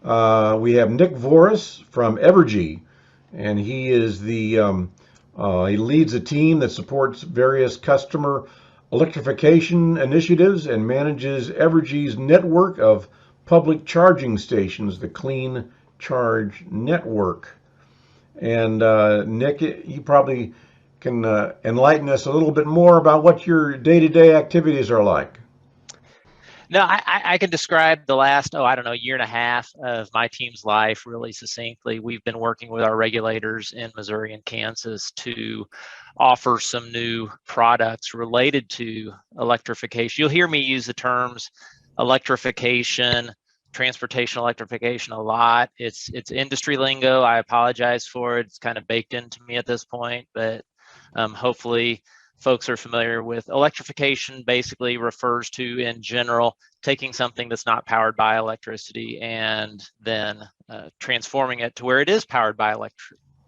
We have Nick Voris from Evergy, and he is he leads a team that supports various customer electrification initiatives and manages Evergy's network of public charging stations, the Clean Charge Network. And Nick, you probably can enlighten us a little bit more about what your day-to-day activities are like. No, I can describe the last, I don't know, year and a half of my team's life really succinctly. We've been working with our regulators in Missouri and Kansas to offer some new products related to electrification. You'll hear me use the terms electrification, transportation electrification a lot. It's industry lingo. I apologize for it. It's kind of baked into me at this point, but hopefully folks are familiar with. Electrification basically refers to, in general, taking something that's not powered by electricity and then transforming it to where it is powered by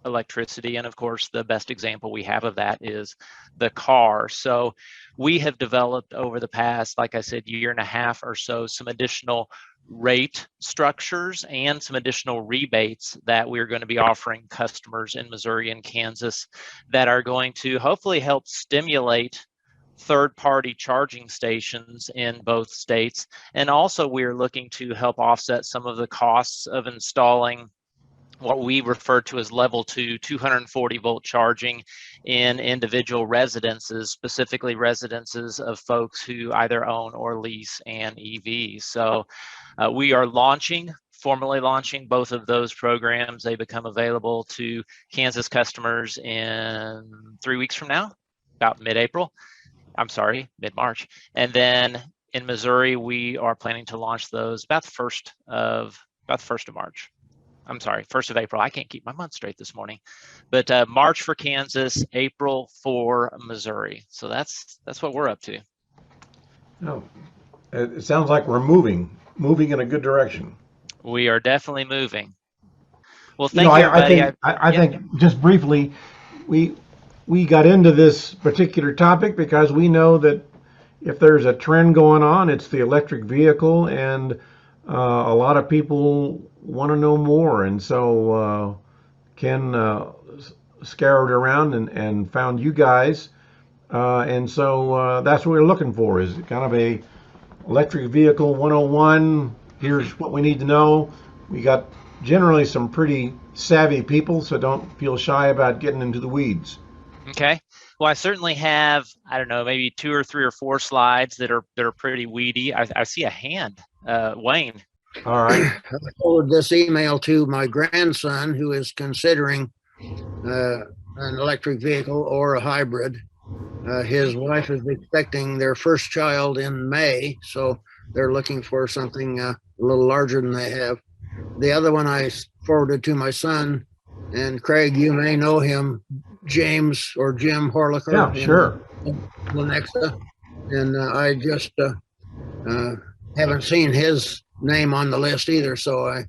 electricity. And of course, the best example we have of that is the car. So we have developed over the past, like I said, year and a half or so, some additional rate structures and some additional rebates that we're going to be offering customers in Missouri and Kansas that are going to hopefully help stimulate third-party charging stations in both states. And also we're looking to help offset some of the costs of installing what we refer to as level 2 240 volt charging in individual residences, specifically residences of folks who either own or lease an EV. So we are formally launching both of those programs. They become available to Kansas customers in 3 weeks from now, about mid-April. I'm sorry, mid-March. And then in Missouri, we are planning to launch those about the 1st of March. I'm sorry, 1st of April. I can't keep my month straight this morning. But March for Kansas, April for Missouri. So that's what we're up to. Oh, it sounds like we're moving in a good direction. We are definitely moving. Well, thank you, everybody. I think just briefly, we got into this particular topic because we know that if there's a trend going on, it's the electric vehicle, and a lot of people want to know more. And so Ken scoured around and found you guys, and so that's what we're looking for, is kind of a electric vehicle 101. Here's what we need to know. We got generally some pretty savvy people, so don't feel shy about getting into the weeds. Okay. Well, I certainly have, I don't know, maybe 2 or 3 or 4 slides that are pretty weedy. I see a hand, Wayne. All right. I forwarded this email to my grandson, who is considering an electric vehicle or a hybrid. His wife is expecting their first child in May, so they're looking for something a little larger than they have. The other one I forwarded to my son, and Craig, you may know him, James or Jim Horlicker. Yeah, sure. Lenexa. And I just haven't seen his name on the list either, so I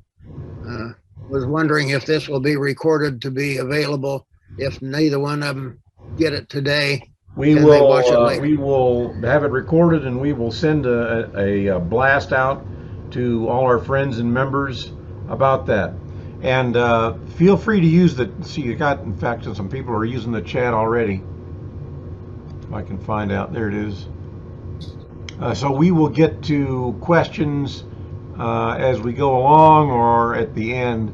was wondering if this will be recorded to be available. If neither one of them get it today, we will have it recorded, and we will send a blast out to all our friends and members about that. And feel free to use in fact, some people are using the chat already. If I can find out, there it is. So we will get to questions as we go along or at the end.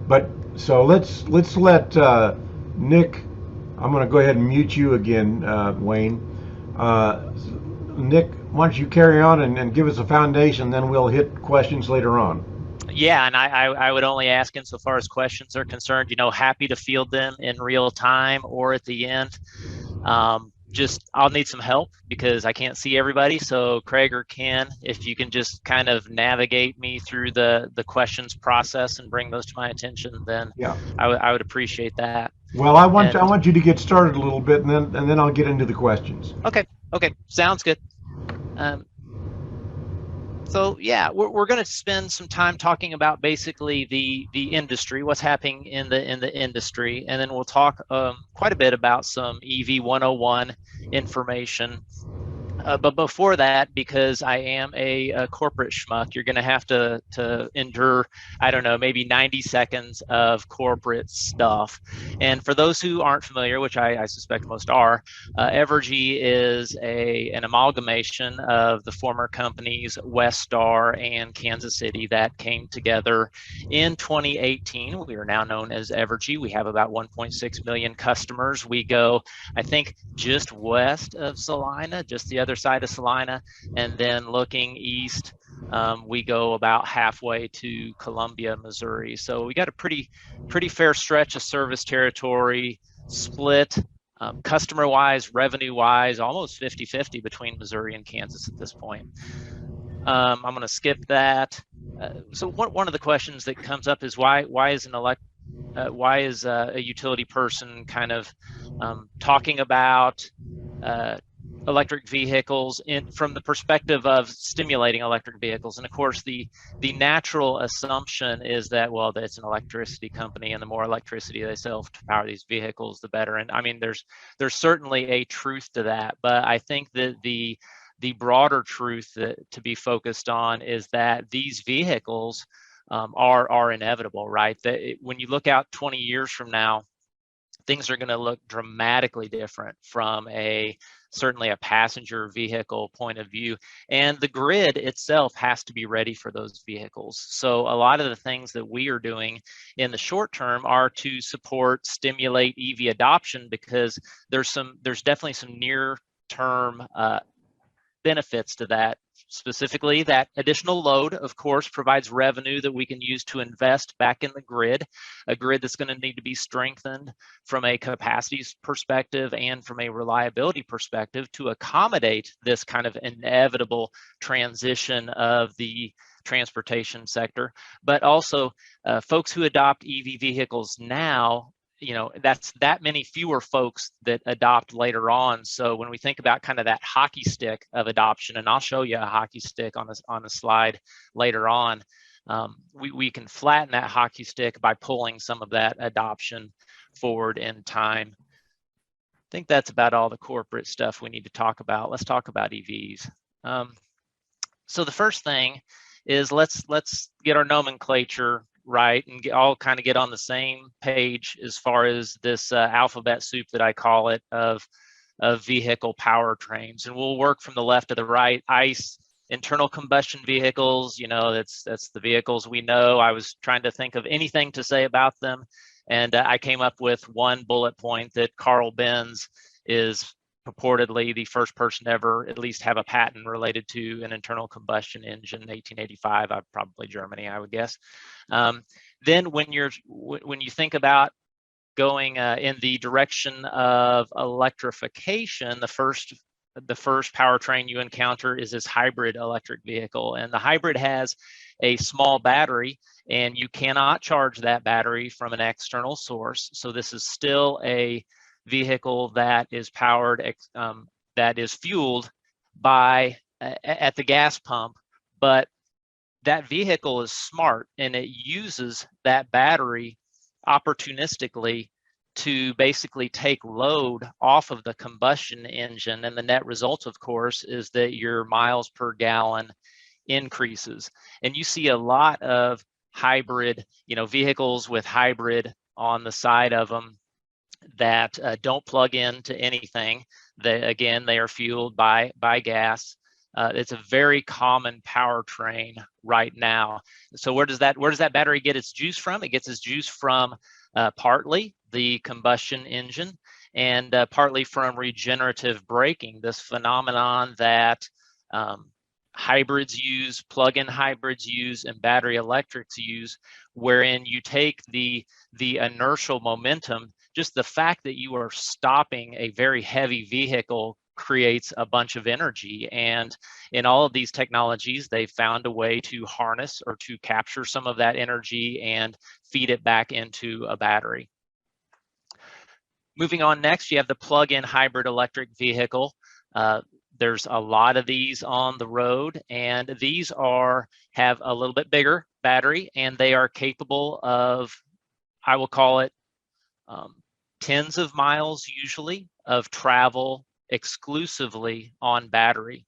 But so let's let Nick. I'm going to go ahead and mute you again, Wayne. Nick, why don't you carry on and give us a foundation, then we'll hit questions later on. Yeah, and I would only ask, insofar as questions are concerned, happy to field them in real time or at the end. Just I'll need some help because I can't see everybody. So Craig or Ken, if you can just kind of navigate me through the questions process and bring those to my attention, then yeah, I would appreciate that. Well, I want you to get started a little bit, and then I'll get into the questions. Okay, sounds good. So yeah, we're going to spend some time talking about basically the industry, what's happening in the industry, and then we'll talk quite a bit about some EV 101 information But before that, because I am a corporate schmuck, you're going to have to endure, I don't know, maybe 90 seconds of corporate stuff. And for those who aren't familiar, which I suspect most are, Evergy is an amalgamation of the former companies Westar and Kansas City that came together in 2018. We are now known as Evergy. We have about 1.6 million customers. We go, I think, just west of Salina, just the other side of Salina, and then looking east, we go about halfway to Columbia, Missouri. So we got a pretty fair stretch of service territory, split customer-wise, revenue-wise, almost 50-50 between Missouri and Kansas at this point. I'm going to skip that. So one of the questions that comes up is why is a utility person kind of talking about electric vehicles from the perspective of stimulating electric vehicles? And of course, the natural assumption is that, well, it's an electricity company, and the more electricity they sell to power these vehicles, the better. And I mean, there's certainly a truth to that, but I think that the broader truth to be focused on is that these vehicles are inevitable, right? That when you look out 20 years from now, things are going to look dramatically different from certainly a passenger vehicle point of view, and the grid itself has to be ready for those vehicles. So a lot of the things that we are doing in the short term are to stimulate EV adoption, because there's definitely some near term benefits to that. Specifically, that additional load, of course, provides revenue that we can use to invest back in the grid, a grid that's going to need to be strengthened from a capacity perspective and from a reliability perspective to accommodate this kind of inevitable transition of the transportation sector. But also, folks who adopt EV vehicles now, that's that many fewer folks that adopt later on. So when we think about kind of that hockey stick of adoption, and I'll show you a hockey stick on a slide later on, we can flatten that hockey stick by pulling some of that adoption forward in time. I think that's about all the corporate stuff we need to talk about. Let's talk about EVs. So the first thing is let's get our nomenclature right and all kind of get on the same page as far as this alphabet soup that I call it of vehicle powertrains. And we'll work from the left to the right. ICE, internal combustion vehicles, that's the vehicles we know. I was trying to think of anything to say about them, and I came up with one bullet point that Carl Benz is purportedly the first person to ever at least have a patent related to an internal combustion engine, 1885, probably Germany, I would guess. Then when you think about going in the direction of electrification, the first powertrain you encounter is this hybrid electric vehicle, and the hybrid has a small battery, and you cannot charge that battery from an external source. So this is still a vehicle that is powered, that is fueled by at the gas pump, but that vehicle is smart and it uses that battery opportunistically to basically take load off of the combustion engine, and the net result, of course, is that your miles per gallon increases. And you see a lot of hybrid, vehicles with hybrid on the side of them that don't plug into anything. They are fueled by gas. It's a very common powertrain right now. So where does that battery get its juice from? It gets its juice from partly the combustion engine and partly from regenerative braking, this phenomenon that hybrids use, plug-in hybrids use, and battery electrics use, wherein you take the inertial momentum. Just the fact that you are stopping a very heavy vehicle creates a bunch of energy. And in all of these technologies, they've found a way to harness or to capture some of that energy and feed it back into a battery. Moving on next, you have the plug-in hybrid electric vehicle. There's a lot of these on the road, and these have a little bit bigger battery, and they are capable of, I will call it, tens of miles usually of travel exclusively on battery.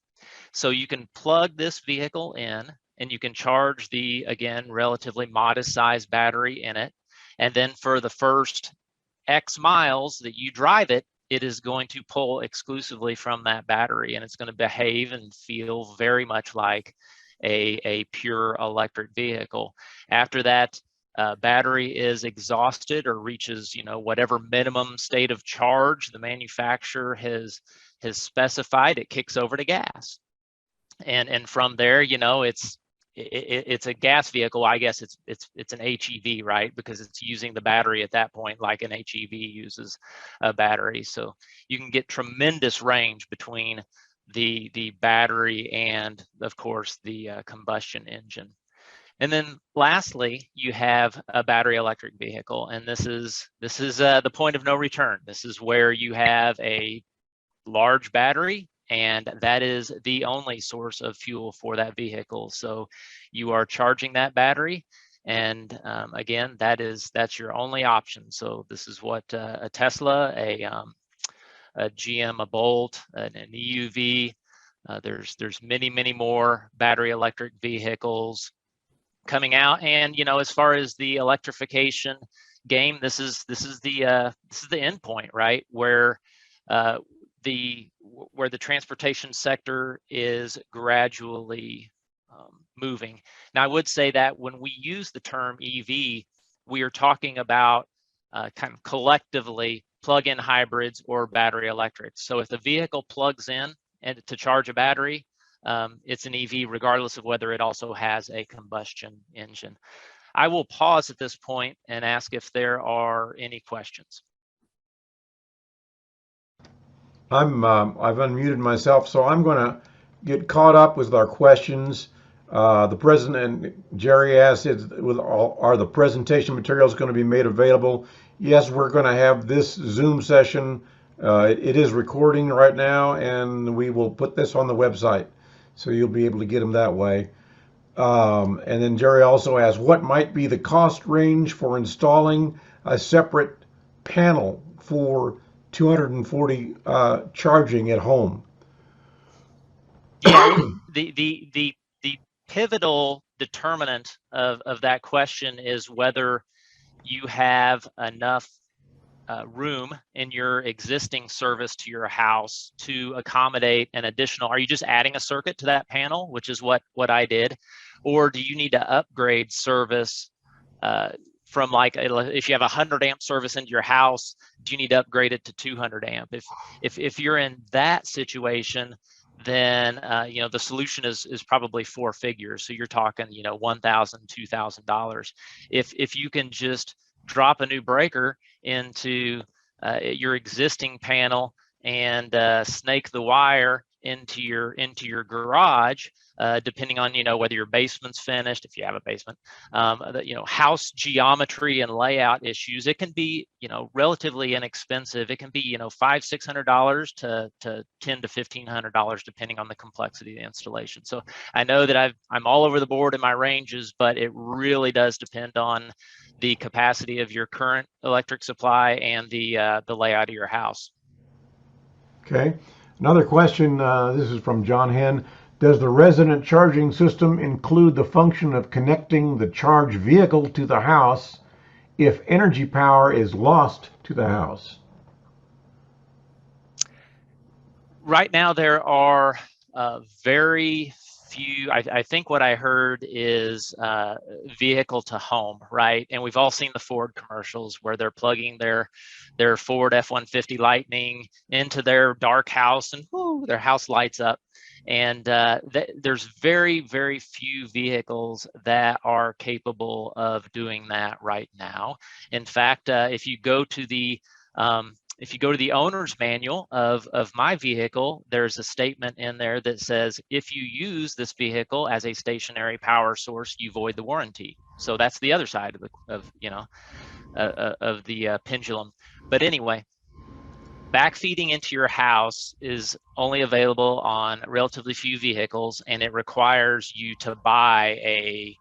So you can plug this vehicle in and you can charge the, again, relatively modest size battery in it. And then for the first X miles that you drive it, it is going to pull exclusively from that battery, and it's going to behave and feel very much like a pure electric vehicle. After that battery is exhausted or reaches, whatever minimum state of charge the manufacturer has specified, it kicks over to gas. And from there, it's a gas vehicle. I guess it's an HEV, right? Because it's using the battery at that point, like an HEV uses a battery. So you can get tremendous range between the battery and, of course, the combustion engine. And then lastly, you have a battery electric vehicle, and this is the point of no return. This is where you have a large battery, and that is the only source of fuel for that vehicle. So you are charging that battery, and again, that's your only option. So this is what a Tesla, a GM, a Bolt, an EUV. There's many more battery electric vehicles coming out, and as far as the electrification game, this is the end point, right? Where the transportation sector is gradually moving. Now, I would say that when we use the term EV, we are talking about kind of collectively plug-in hybrids or battery electrics. So if the vehicle plugs in and to charge a battery, it's an EV regardless of whether it also has a combustion engine. I will pause at this point and ask if there are any questions. I've unmuted myself, so I'm going to get caught up with our questions. The president and Jerry asked, are the presentation materials going to be made available? Yes, we're going to have this Zoom session. It is recording right now, and we will put this on the website, so you'll be able to get them that way. And then Jerry also asked, what might be the cost range for installing a separate panel for 240 charging at home? Yeah, the pivotal determinant of that question is whether you have enough room in your existing service to your house to accommodate an additional. Are you just adding a circuit to that panel, which is what I did, or do you need to upgrade service from, like, if you have a 100 amp service into your house, do you need to upgrade it to 200 amp? If you're in that situation, then the solution is probably four figures. So you're talking $1,000, $2,000. If you can just drop a new breaker into your existing panel and snake the wire into your garage, depending on whether your basement's finished, if you have a basement, house geometry and layout issues, it can be relatively inexpensive. It can be $500-$600 to $1,000 to $1,500 depending on the complexity of the installation. So I know that I'm all over the board in my ranges, but it really does depend on the capacity of your current electric supply and the layout of your house. Okay. Another question, this is from John Henn. Does the resident charging system include the function of connecting the charged vehicle to the house if energy power is lost to the house? Right now, there are very few. I think what I heard is vehicle to home, right? And we've all seen the Ford commercials where they're plugging their Ford F-150 Lightning into their dark house, and whoo, their house lights up. And there's very few vehicles that are capable of doing that right now. In fact, if you go to the owner's manual of my vehicle, there's a statement in there that says, if you use this vehicle as a stationary power source, you void the warranty. So that's the other side of the pendulum. But anyway, backfeeding into your house is only available on relatively few vehicles, and it requires you to buy a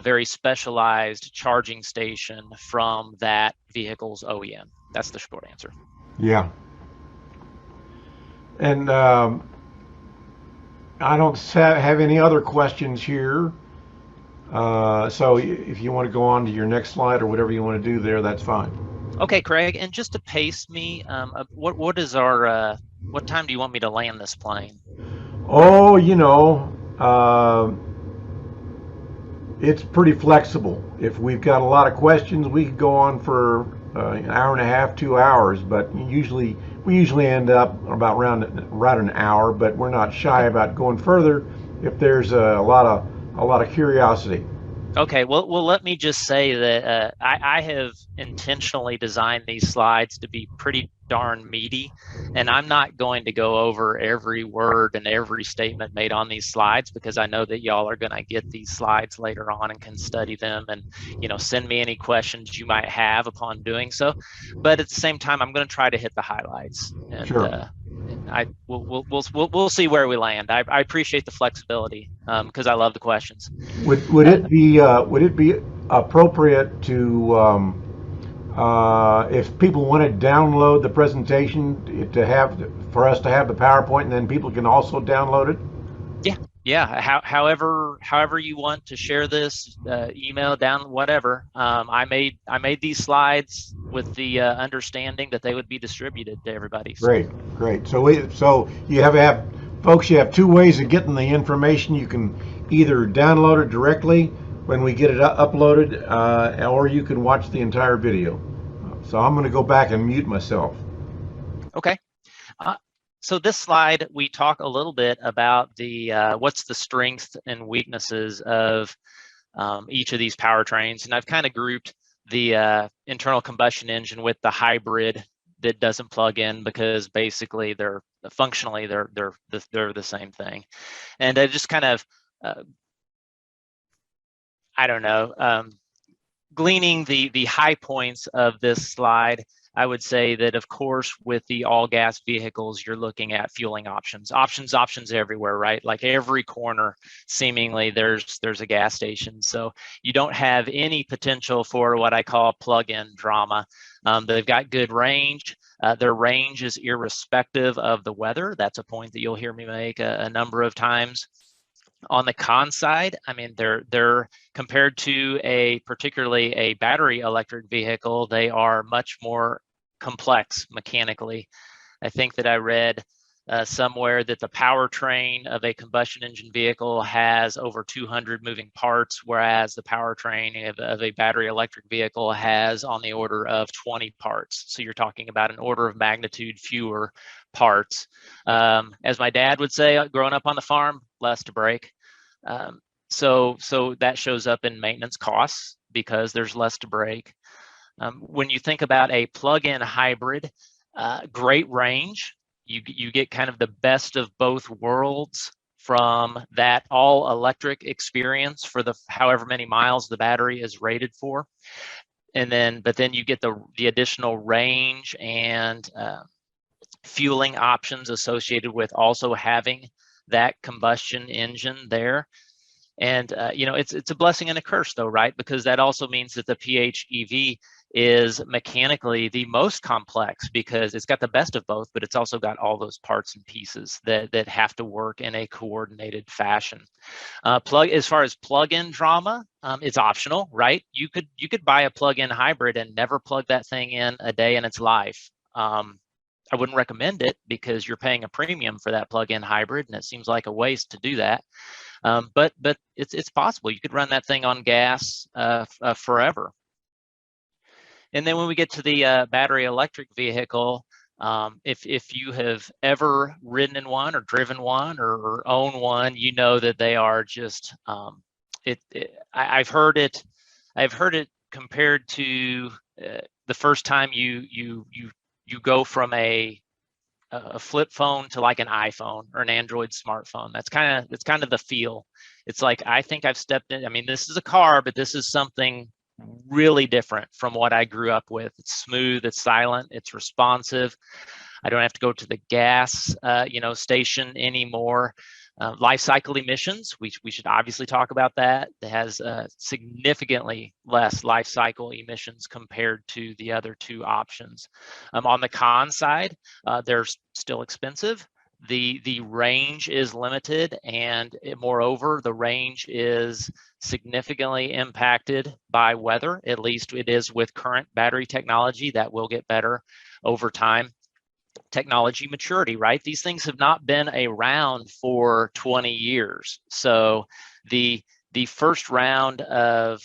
very specialized charging station from that vehicle's OEM. That's the short answer. Yeah. And I don't have any other questions here. So if you want to go on to your next slide or whatever you want to do there, that's fine. Okay, Craig, and just to pace me, what is our what time do you want me to land this plane? Oh, it's pretty flexible. If we've got a lot of questions, we could go on for an hour and a half, 2 hours. But we usually end up about right an hour. But we're not shy about going further if there's a lot of curiosity. Okay, well, let me just say that I have intentionally designed these slides to be pretty darn meaty, and I'm not going to go over every word and every statement made on these slides because I know that y'all are going to get these slides later on and can study them and, send me any questions you might have upon doing so. But at the same time, I'm going to try to hit the highlights. And, Sure. and we'll see where we land. I appreciate the flexibility because I love the questions. Would it be appropriate to if people want to download the presentation for us to have the PowerPoint, and then people can also download it? Yeah. However you want to share this, email down, whatever. I made these slides with the understanding that they would be distributed to everybody. So. Great. So you have folks. You have two ways of getting the information. You can either download it directly when we get it uploaded, or you can watch the entire video. So I'm going to go back and mute myself. Okay. So this slide, we talk a little bit about the what's the strengths and weaknesses of each of these powertrains, and I've kind of grouped the internal combustion engine with the hybrid that doesn't plug in because basically they're functionally they're the same thing, and I just kind of I don't know, gleaning the high points of this slide. I would say that, of course, with the all-gas vehicles, you're looking at fueling options everywhere, right? Like every corner, seemingly there's a gas station. So you don't have any potential for what I call plug-in drama. They've got good range. Their range is irrespective of the weather. That's a point that you'll hear me make a number of times. On the con side, I mean, they're compared to particularly a battery electric vehicle, they are much more complex mechanically. I think that I read somewhere that the powertrain of a combustion engine vehicle has over 200 moving parts, whereas the powertrain of a battery electric vehicle has on the order of 20 parts. So you're talking about an order of magnitude fewer parts. As my dad would say, growing up on the farm, less to break. So that shows up in maintenance costs because there's less to break. When you think about a plug-in hybrid, great range. You get kind of the best of both worlds from that all electric experience for the however many miles the battery is rated for. But then you get the additional range and fueling options associated with also having that combustion engine there. And it's a blessing and a curse though, right? Because that also means that the PHEV is mechanically the most complex because it's got the best of both, but it's also got all those parts and pieces that have to work in a coordinated fashion. As far as plug-in drama, it's optional, right? You could buy a plug-in hybrid and never plug that thing in a day in its life. I wouldn't recommend it because you're paying a premium for that plug-in hybrid, and it seems like a waste to do that. But it's possible. You could run that thing on gas forever. And then when we get to the battery electric vehicle, if you have ever ridden in one or driven one or own one, you know that they are just I've heard it compared to the first time you go from a flip phone to like an iPhone or an Android smartphone. That's kind of the feel. It's like, I think I've stepped in. I mean, this is a car, but this is something really different from what I grew up with. It's smooth, it's silent, it's responsive. I don't have to go to the gas, station anymore. Life cycle emissions, we should obviously talk about that. It has significantly less life cycle emissions compared to the other two options. On the con side, they're still expensive, The range is limited, and moreover, the range is significantly impacted by weather. At least it is with current battery technology. That will get better over time. Technology maturity, right? These things have not been around for 20 years. So the first round of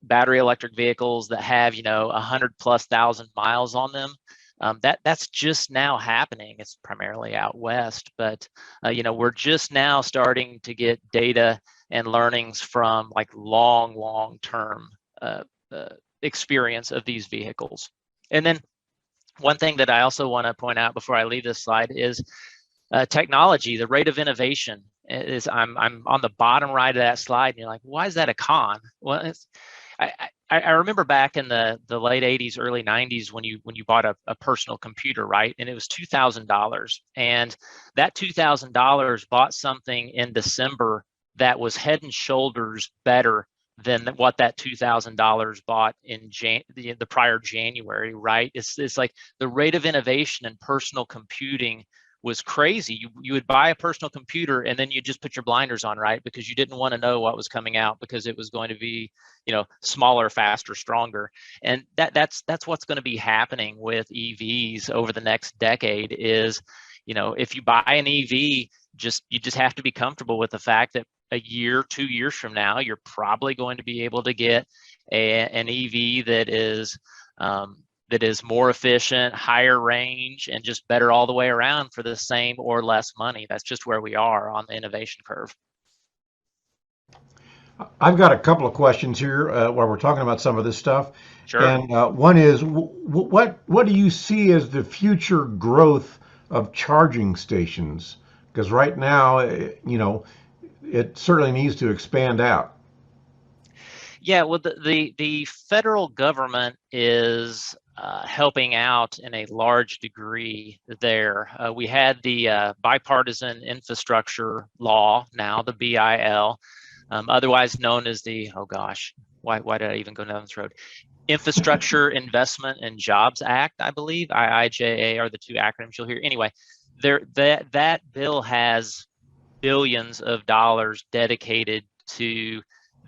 battery electric vehicles that have 100,000+ miles on them, that's just now happening. It's primarily out west, but we're just now starting to get data and learnings from like long-term experience of these vehicles. And then one thing that I also want to point out before I leave this slide is technology. The rate of innovation is, I'm on the bottom right of that slide, and you're like, why is that a con? Well, I remember back in the late 80s, early 90s when you bought a personal computer, right? And it was $2,000, and that $2,000 bought something in December that was head and shoulders better than what that $2,000 bought in the prior January, right? It's like the rate of innovation in personal computing was crazy. You would buy a personal computer and then you just put your blinders on, right? Because you didn't want to know what was coming out, because it was going to be, smaller, faster, stronger. And that's what's going to be happening with EVs over the next decade is, if you buy an EV, you just have to be comfortable with the fact that a year, 2 years from now, you're probably going to be able to get an EV that is more efficient, higher range, and just better all the way around for the same or less money. That's just where we are on the innovation curve. I've got a couple of questions here while we're talking about some of this stuff. Sure. And one is, what do you see as the future growth of charging stations? Because right now, it certainly needs to expand out. Yeah, well, the federal government is helping out in a large degree there. We had the Bipartisan Infrastructure Law, now the BIL, otherwise known as the, oh gosh, why did I even go down this road? Infrastructure Investment and Jobs Act, I believe. IIJA are the two acronyms you'll hear. Anyway, that bill has billions of dollars dedicated to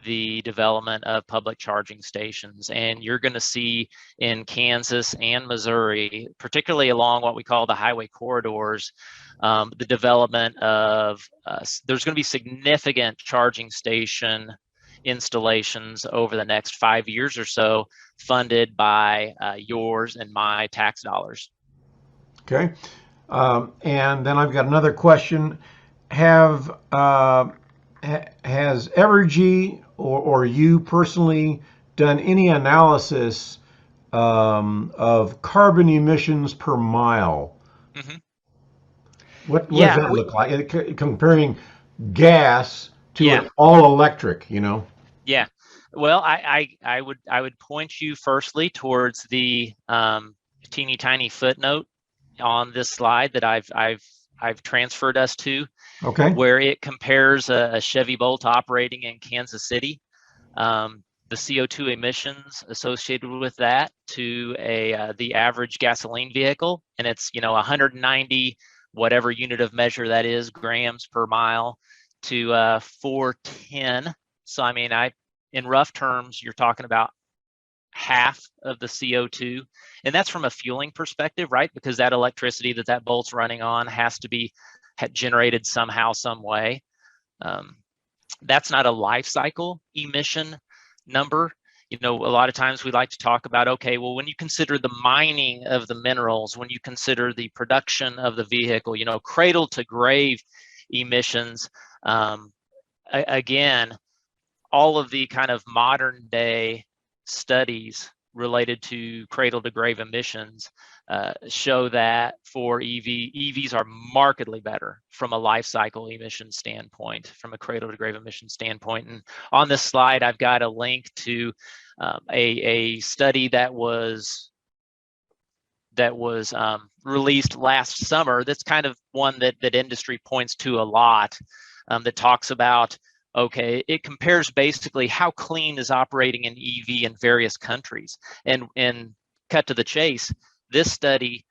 the development of public charging stations. And you're going to see in Kansas and Missouri, particularly along what we call the highway corridors, the development of, there's going to be significant charging station installations over the next 5 years or so, funded by yours and my tax dollars. Okay. And then I've got another question. Has Evergy or you personally done any analysis of carbon emissions per mile? Mm-hmm. What does that look like? Comparing gas to an all electric, Yeah. Well, I would point you firstly towards the teeny tiny footnote on this slide that I've transferred us to, okay, where it compares a Chevy Bolt operating in Kansas City, the CO2 emissions associated with that to the average gasoline vehicle, and it's 190 whatever unit of measure that is, grams per mile, to 410. So I mean, in rough terms, you're talking about half of the CO2, and that's from a fueling perspective, right? Because that electricity that Bolt's running on has to be generated somehow, some way. That's not a life cycle emission number. A lot of times we like to talk about, okay, well, when you consider the mining of the minerals, when you consider the production of the vehicle, cradle to grave emissions, again, all of the kind of modern day studies related to cradle to grave emissions show that for EVs are markedly better from a life cycle emission standpoint, from a cradle to grave emission standpoint. And on this slide, I've got a link to a study that was released last summer. That's kind of one that industry points to a lot, that talks about, okay, it compares basically how clean is operating an EV in various countries. And cut to the chase, this study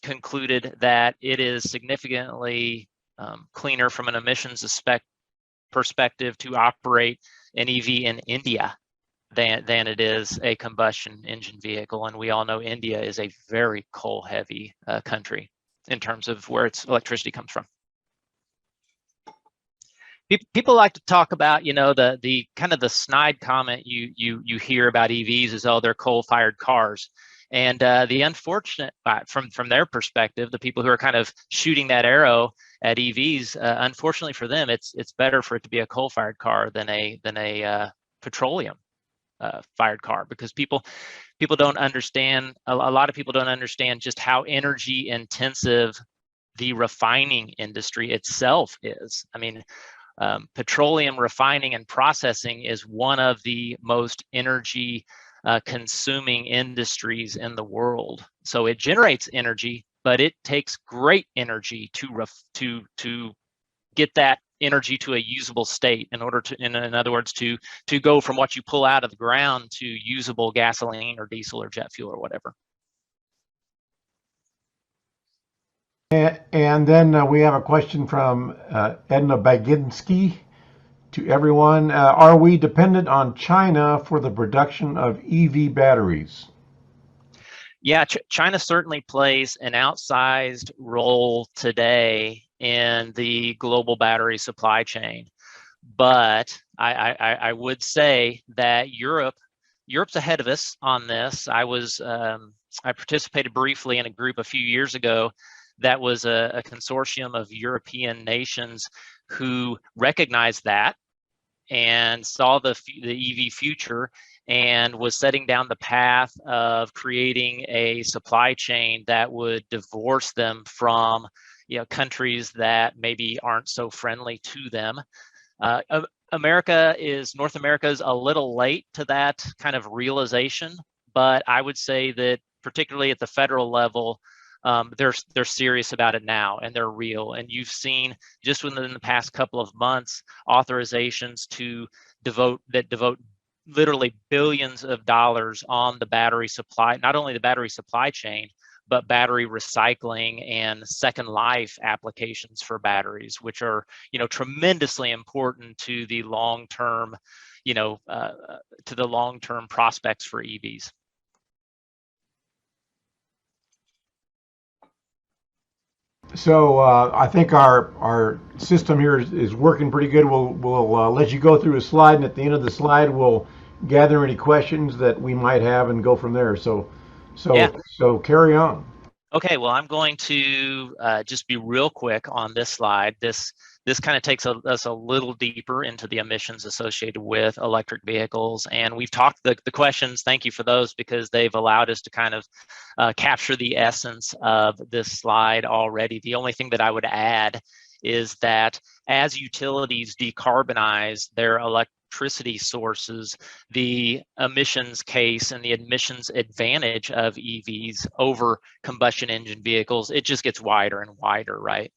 concluded that it is significantly cleaner from an emissions perspective to operate an EV in India than it is a combustion engine vehicle. And we all know India is a very coal-heavy country in terms of where its electricity comes from. People like to talk about, you know, the kind of the snide comment you hear about EVs is, oh, they're coal-fired cars. And the unfortunate, from their perspective, the people who are kind of shooting that arrow at EVs, unfortunately for them, it's better for it to be a coal-fired car than a petroleum fired car, because people don't understand. A lot of people don't understand just how energy intensive the refining industry itself is. I mean, petroleum refining and processing is one of the most energy consuming industries in the world. So it generates energy, but it takes great energy to get that energy to a usable state in order to, in other words, to go from what you pull out of the ground to usable gasoline or diesel or jet fuel or whatever. And then we have a question from Edna Baginski to everyone. Are we dependent on China for the production of EV batteries? Yeah, China certainly plays an outsized role today in the global battery supply chain. But I would say that Europe's ahead of us on this. I participated briefly in a group a few years ago that was a consortium of European nations who recognized that and saw the EV future and was setting down the path of creating a supply chain that would divorce them from, you know, countries that maybe aren't so friendly to them. North America is a little late to that kind of realization, but I would say that particularly at the federal level, they're serious about it now, and they're real. And you've seen just within the past couple of months authorizations to devote literally billions of dollars on the battery supply, not only the battery supply chain, but battery recycling and second life applications for batteries, which are, you know, tremendously important to the long-term, you know, to the long-term prospects for EVs. So I think our system here is working pretty good. We'll let you go through a slide, and at the end of the slide, we'll gather any questions that we might have and go from there. So carry on. Okay, well, I'm going to just be real quick on this slide. This kind of takes us a little deeper into the emissions associated with electric vehicles. And we've talked the questions, thank you for those, because they've allowed us to kind of capture the essence of this slide already. The only thing that I would add is that as utilities decarbonize their electricity sources, the emissions case and the emissions advantage of EVs over combustion engine vehicles, it just gets wider and wider, right?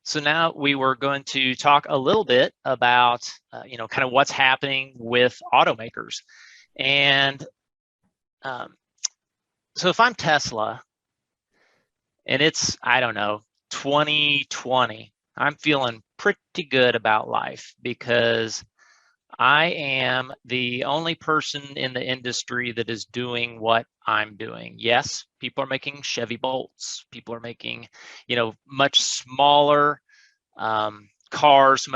So now we were going to talk a little bit about, you know, kind of what's happening with automakers. And so if I'm Tesla and it's, I don't know, 2020, I'm feeling pretty good about life because I am the only person in the industry that is doing what I'm doing. Yes, people are making Chevy Bolts. People are making, you know, much smaller cars,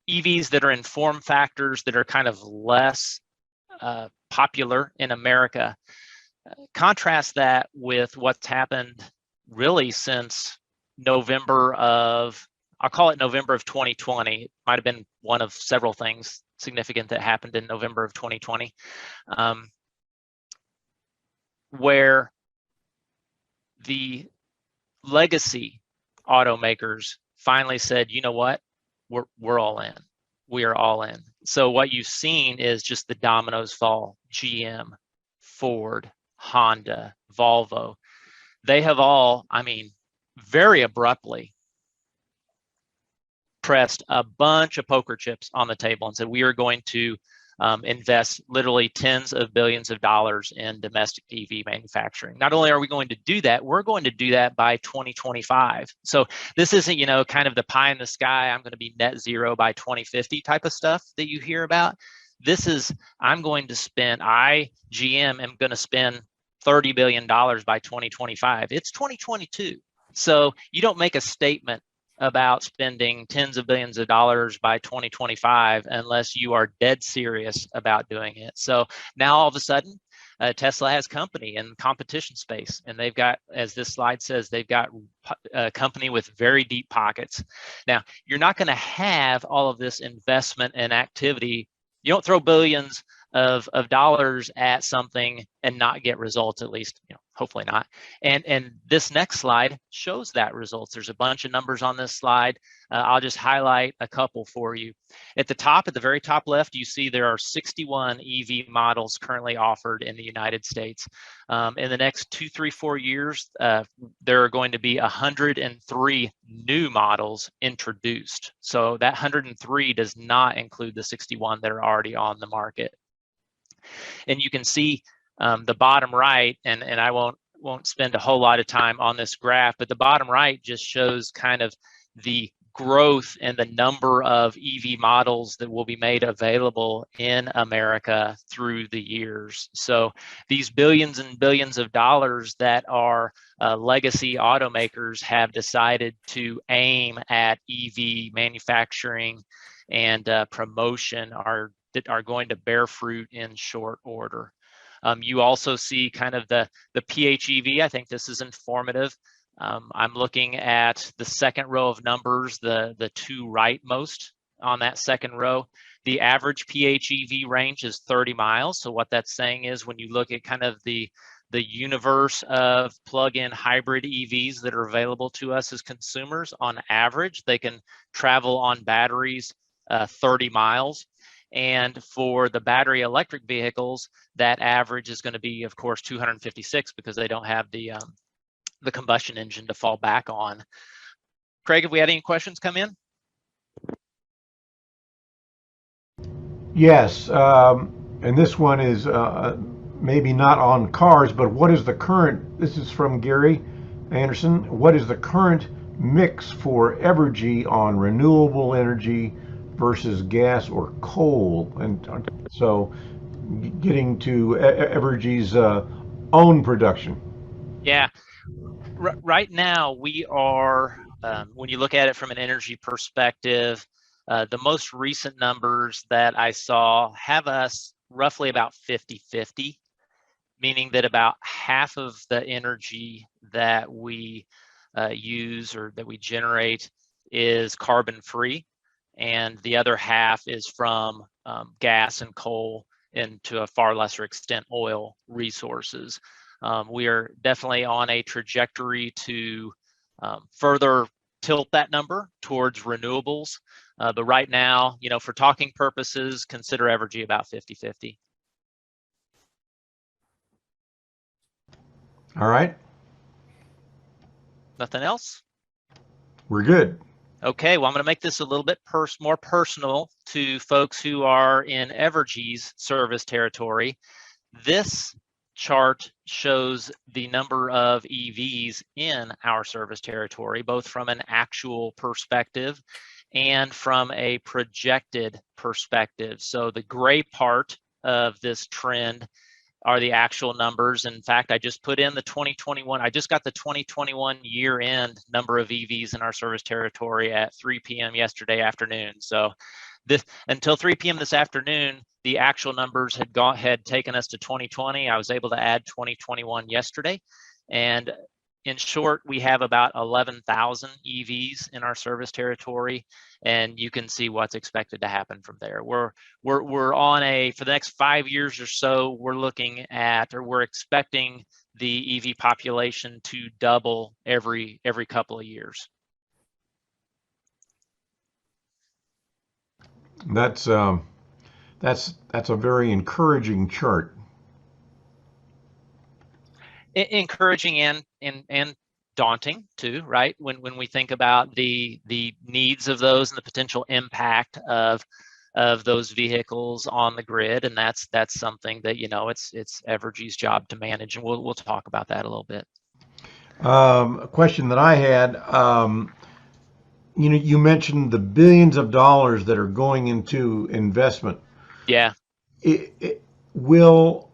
EVs that are in form factors that are kind of less popular in America. Contrast that with what's happened really since November of, I'll call it November of 2020. It might have been one of several things significant that happened in November of 2020, where the legacy automakers finally said, you know what, we're all in. We are all in. So what you've seen is just the dominoes fall. GM, Ford, Honda, Volvo, they have all, I mean, very abruptly pressed a bunch of poker chips on the table and said, we are going to invest literally tens of billions of dollars in domestic EV manufacturing. Not only are we going to do that, we're going to do that by 2025. So this isn't, you know, kind of the pie in the sky, I'm going to be net zero by 2050 type of stuff that you hear about. This is, I'm going to spend, GM, am going to spend $30 billion by 2025. It's 2022. So you don't make a statement about spending tens of billions of dollars by 2025 unless you are dead serious about doing it. So now all of a sudden, Tesla has company in the competition space, and they've got, as this slide says, they've got a company with very deep pockets. Now, you're not going to have all of this investment and activity. You don't throw billions of dollars at something and not get results, at least, you know, hopefully not. And this next slide shows that results. There's a bunch of numbers on this slide. I'll just highlight a couple for you. At the top, at the very top left, you see there are 61 EV models currently offered in the United States. In the next 2, 3, 4 years, there are going to be 103 new models introduced. So that 103 does not include the 61 that are already on the market. And you can see the bottom right, and I won't spend a whole lot of time on this graph, but the bottom right just shows kind of the growth and the number of EV models that will be made available in America through the years. So these billions and billions of dollars that our legacy automakers have decided to aim at EV manufacturing and promotion are going to bear fruit in short order. You also see kind of the PHEV. I think this is informative. I'm looking at the second row of numbers, the two rightmost on that second row. The average PHEV range is 30 miles. So what that's saying is when you look at kind of the universe of plug-in hybrid EVs that are available to us as consumers, on average, they can travel on batteries 30 miles. And for the battery electric vehicles, that average is going to be, of course, 256 because they don't have the combustion engine to fall back on. Craig, have we had any questions come in? Yes, and this one is maybe not on cars, but what is the current, this is from Gary Anderson, what is the current mix for Evergy on renewable energy versus gas or coal? And so getting to Evergy's own production. Yeah, right now we are, when you look at it from an energy perspective, the most recent numbers that I saw have us roughly about 50-50, meaning that about half of the energy that we use or that we generate is carbon free, and the other half is from gas and coal, and to a far lesser extent oil resources. We are definitely on a trajectory to further tilt that number towards renewables, but right now, you know, for talking purposes, consider Evergy about 50-50. All right. Nothing else? We're good. Okay, well, I'm going to make this a little bit more personal to folks who are in Evergy's service territory. This chart shows the number of EVs in our service territory, both from an actual perspective and from a projected perspective. So the gray part of this trend are the actual numbers. In fact, I just put in the 2021, I just got the 2021 year-end number of EVs in our service territory at 3 p.m. yesterday afternoon. So this, until 3 p.m. this afternoon, the actual numbers had taken us to 2020. I was able to add 2021 yesterday. And in short, we have about 11,000 EVs in our service territory, and you can see what's expected to happen from there. We're on a, for the next 5 years or so, we're looking at, or we're expecting the EV population to double every couple of years. That's a very encouraging chart. Encouraging and daunting too, right? When we think about the needs of those and the potential impact of of those vehicles on the grid, and that's something that it's Evergy's job to manage, and we'll talk about that a little bit. A question that I had, you mentioned the billions of dollars that are going into investment. Yeah. What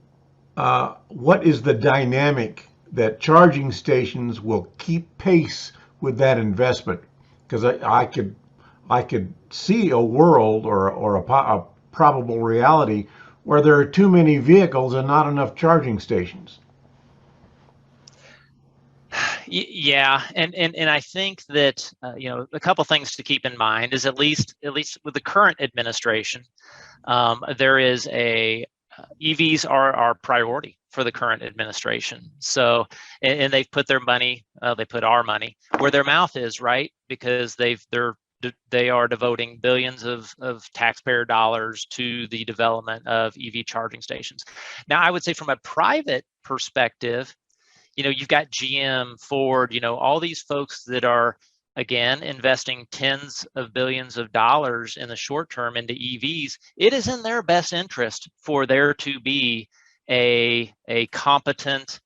is the dynamic that charging stations will keep pace with that investment? Because I could see a world or a probable reality where there are too many vehicles and not enough charging stations. Yeah, and I think that a couple things to keep in mind is at least with the current administration, there is EVs are priority for the current administration. So, and they've put their money, they put our money where their mouth is, right? Because they are devoting billions of taxpayer dollars to the development of EV charging stations. Now, I would say from a private perspective, you've got GM, Ford, all these folks that are, again, investing tens of billions of dollars in the short term into EVs. It is in their best interest for there to be a competent,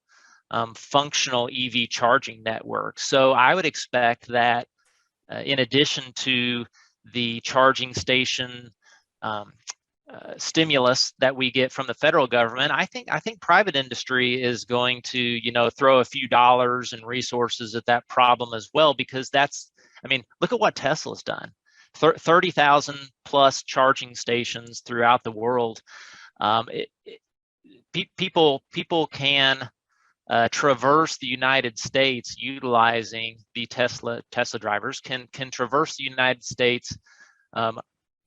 functional EV charging network. So I would expect that in addition to the charging station stimulus that we get from the federal government, I think private industry is going to, throw a few dollars and resources at that problem as well, because look at what Tesla's done. 30,000 plus charging stations throughout the world. People can traverse the United States utilizing the Tesla drivers can traverse the United States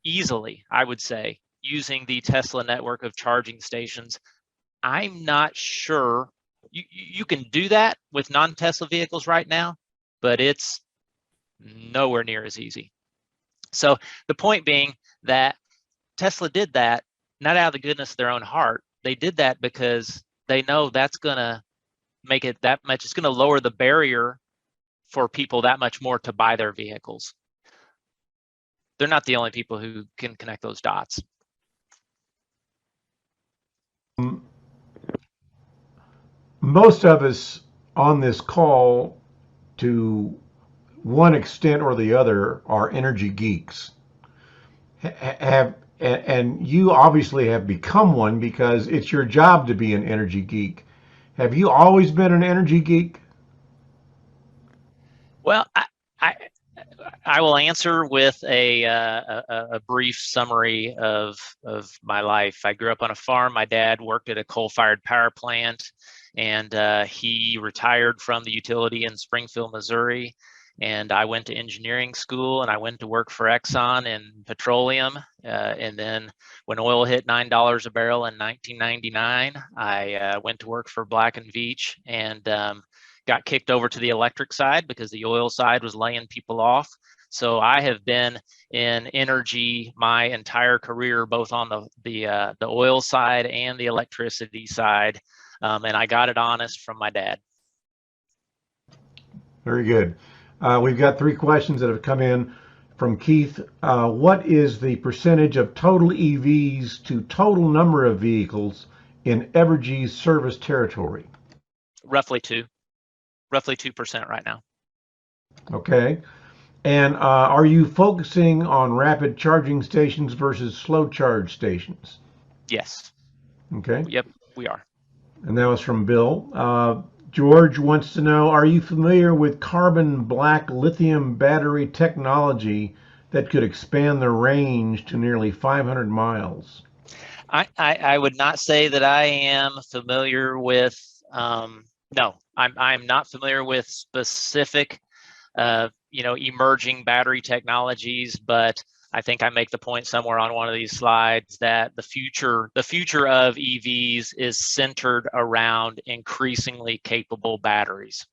easily, I would say, using the Tesla network of charging stations. I'm not sure you can do that with non-Tesla vehicles right now, but it's nowhere near as easy. So the point being that Tesla did that not out of the goodness of their own heart. They did that because they know that's going to make it that much. It's going to lower the barrier for people that much more to buy their vehicles. They're not the only people who can connect those dots. Most of us on this call, to one extent or the other, are energy geeks. And you obviously have become one because it's your job to be an energy geek. Have you always been an energy geek? Well, I will answer with a brief summary of my life. I grew up on a farm. My dad worked at a coal-fired power plant, and he retired from the utility in Springfield, Missouri. And I went to engineering school, and I went to work for Exxon in petroleum. And then when oil hit $9 a barrel in 1999, I went to work for Black & Veatch and got kicked over to the electric side because the oil side was laying people off. So I have been in energy my entire career, both on the oil side and the electricity side, and I got it honest from my dad. Very good. We've got 3 questions that have come in from Keith. What is the percentage of total EVs to total number of vehicles in Evergy's service territory? Roughly 2% right now. Okay. And are you focusing on rapid charging stations versus slow charge stations? Yes. Okay. Yep, we are. And that was from Bill. George wants to know, are you familiar with carbon black lithium battery technology that could expand the range to nearly 500 miles? I would not say that I am familiar with, no, I'm not familiar with specific, emerging battery technologies, but I think I make the point somewhere on one of these slides that the future of EVs is centered around increasingly capable batteries.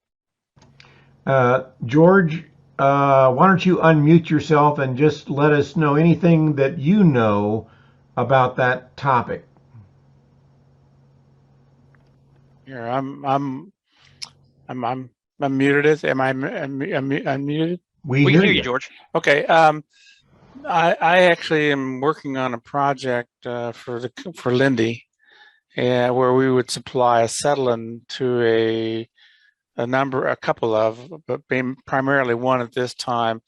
George, why don't you unmute yourself and just let us know anything that you know about that topic? Here, I'm muted. Am I unmuted? We can hear hear you, you, George. Okay. I actually am working on a project for Lindy, where we would supply acetylene to a couple of, but being primarily one at this time,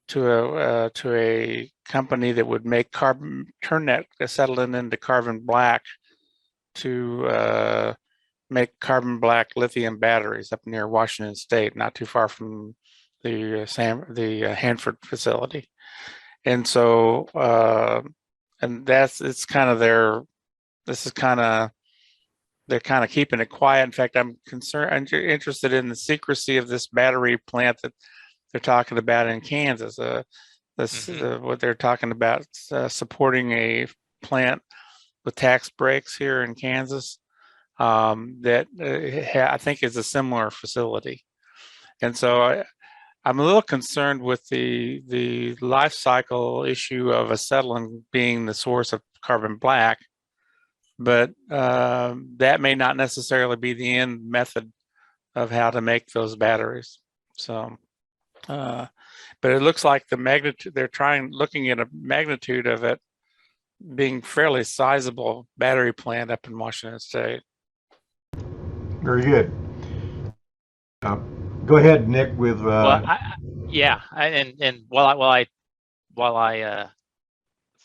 to a company that would turn that acetylene into carbon black to make carbon black lithium batteries up near Washington State, not too far from the Hanford facility. And so, it's kind of they're kind of keeping it quiet. In fact, I'm interested in the secrecy of this battery plant that they're talking about in Kansas. What they're talking about, supporting a plant with tax breaks here in Kansas, that I think is a similar facility. And so I'm a little concerned with the life cycle issue of acetylene being the source of carbon black, but that may not necessarily be the end method of how to make those batteries. So, but it looks like the magnitude, looking at a magnitude of it being fairly sizable battery plant up in Washington State. Very good. Go ahead, Nick. With Well, and while I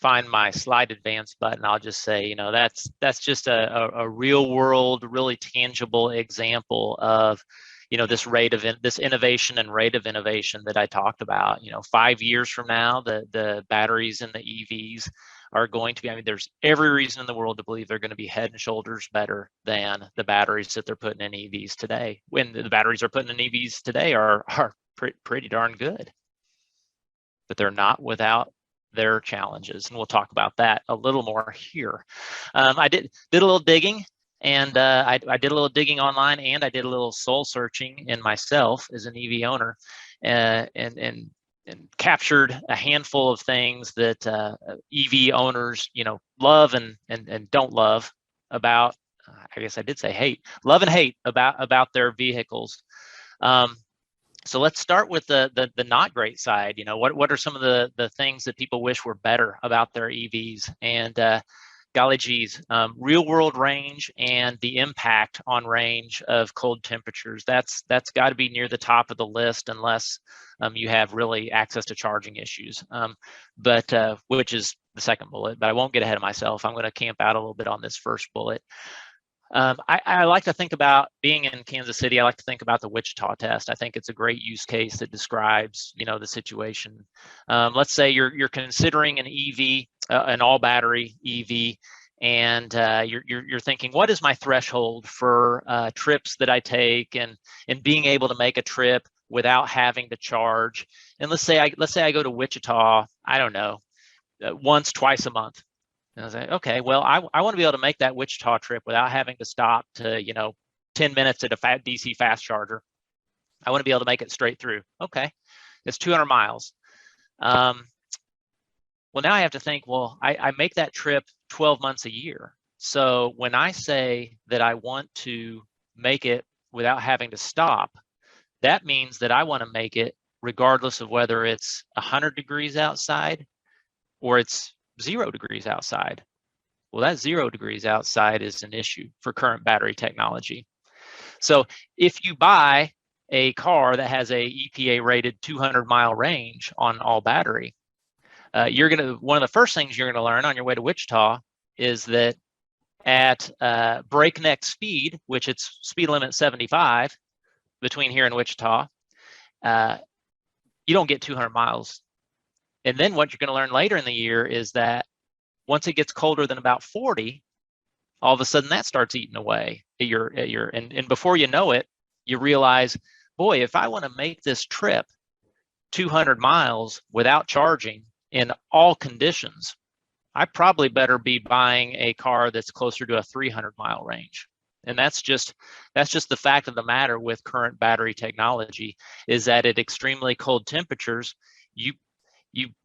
find my slide advance button, I'll just say, that's just a real world, really tangible example of, this innovation and rate of innovation that I talked about. 5 years from now, the batteries in the EVs are going to be, there's every reason in the world to believe they're going to be head and shoulders better than the batteries that they're putting in EVs today. When the batteries are putting in EVs today are pretty darn good, but they're not without their challenges, and we'll talk about that a little more here. I did a little digging, and I did a little digging online, and I did a little soul searching in myself as an EV owner, and captured a handful of things that EV owners, love and don't love about. I guess I did say love and hate about their vehicles. So let's start with the not great side. What are some of the things that people wish were better about their EVs? And golly geez, real world range and the impact on range of cold temperatures. That's got to be near the top of the list, unless you have really access to charging issues. But which is the second bullet. But I won't get ahead of myself. I'm going to camp out a little bit on this first bullet. I like to think about, being in Kansas City, I like to think about the Wichita test. I think it's a great use case that describes, the situation. Let's say you're considering an EV, an all battery EV, and you're thinking, what is my threshold for trips that I take and being able to make a trip without having to charge? And let's say I go to Wichita, I don't know, once, twice a month. And I was like, okay, well, I want to be able to make that Wichita trip without having to stop to, 10 minutes at a DC fast charger. I want to be able to make it straight through. Okay, it's 200 miles. Well, now I have to think, well, I make that trip 12 months a year. So when I say that I want to make it without having to stop, that means that I want to make it regardless of whether it's 100 degrees outside or it's 0 degrees outside. Well, that 0 degrees outside is an issue for current battery technology. So if you buy a car that has a EPA rated 200-mile range on all battery, one of the first things you're going to learn on your way to Wichita is that at breakneck speed, which it's speed limit 75 between here and Wichita, you don't get 200 miles. And then what you're going to learn later in the year is that once it gets colder than about 40, all of a sudden that starts eating away at your and before you know it, you realize, boy, if I want to make this trip 200 miles without charging in all conditions, I probably better be buying a car that's closer to a 300-mile range. And that's just the fact of the matter with current battery technology, is that at extremely cold temperatures, you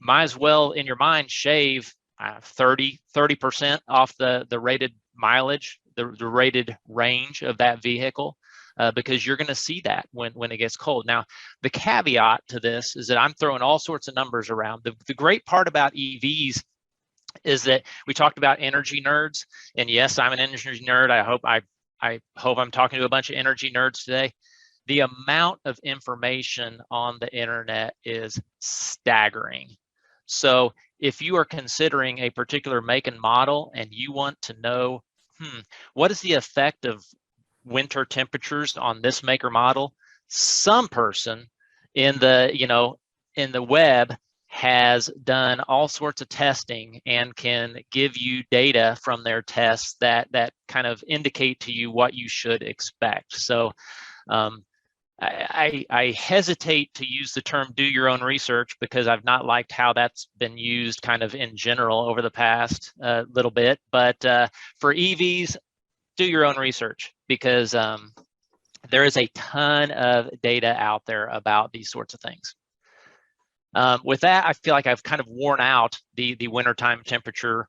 might as well, in your mind, shave 30% off the rated mileage, the rated range of that vehicle, because you're going to see that when it gets cold. Now, the caveat to this is that I'm throwing all sorts of numbers around. The great part about EVs is that we talked about energy nerds, and yes, I'm an energy nerd. I hope I'm talking to a bunch of energy nerds today. The amount of information on the internet is staggering. So if you are considering a particular make and model and you want to know, what is the effect of winter temperatures on this make or model, some person in the web has done all sorts of testing and can give you data from their tests that kind of indicate to you what you should expect. So I hesitate to use the term do your own research, because I've not liked how that's been used kind of in general over the past little bit. But for EVs, do your own research, because there is a ton of data out there about these sorts of things. With that, I feel like I've kind of worn out the wintertime temperature